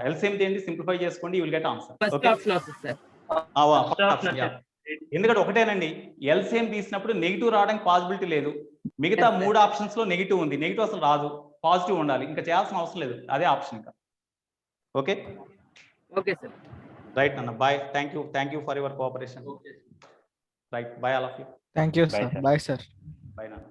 ఎల్సిఎం చేయండి, సింప్లిఫై చేసుకోండి, you will get answer. First okay, option వస్తుంది సార్. ఎందుకంటే ఒకటేనండి, ఎల్సిఎం తీసినప్పుడు నెగిటివ్ రావడానికి పాసిబిలిటీ లేదు. మిగతా Yes, sir. 3 ఆప్షన్స్ లో నెగిటివ్ ఉంది, నెగిటివ్ అసలు రాదు, పాజిటివ్ ఉండాలి, ఇంకా చేయాల్సిన అవసరం లేదు, అదే ఆప్షన్ ఇంకా. Okay okay sir. రైట్ అన్న, bye, thank you for your cooperation. Right, bye all of you. Thank you, Bye, sir. sir. Bye, sir. Bye నాన్న.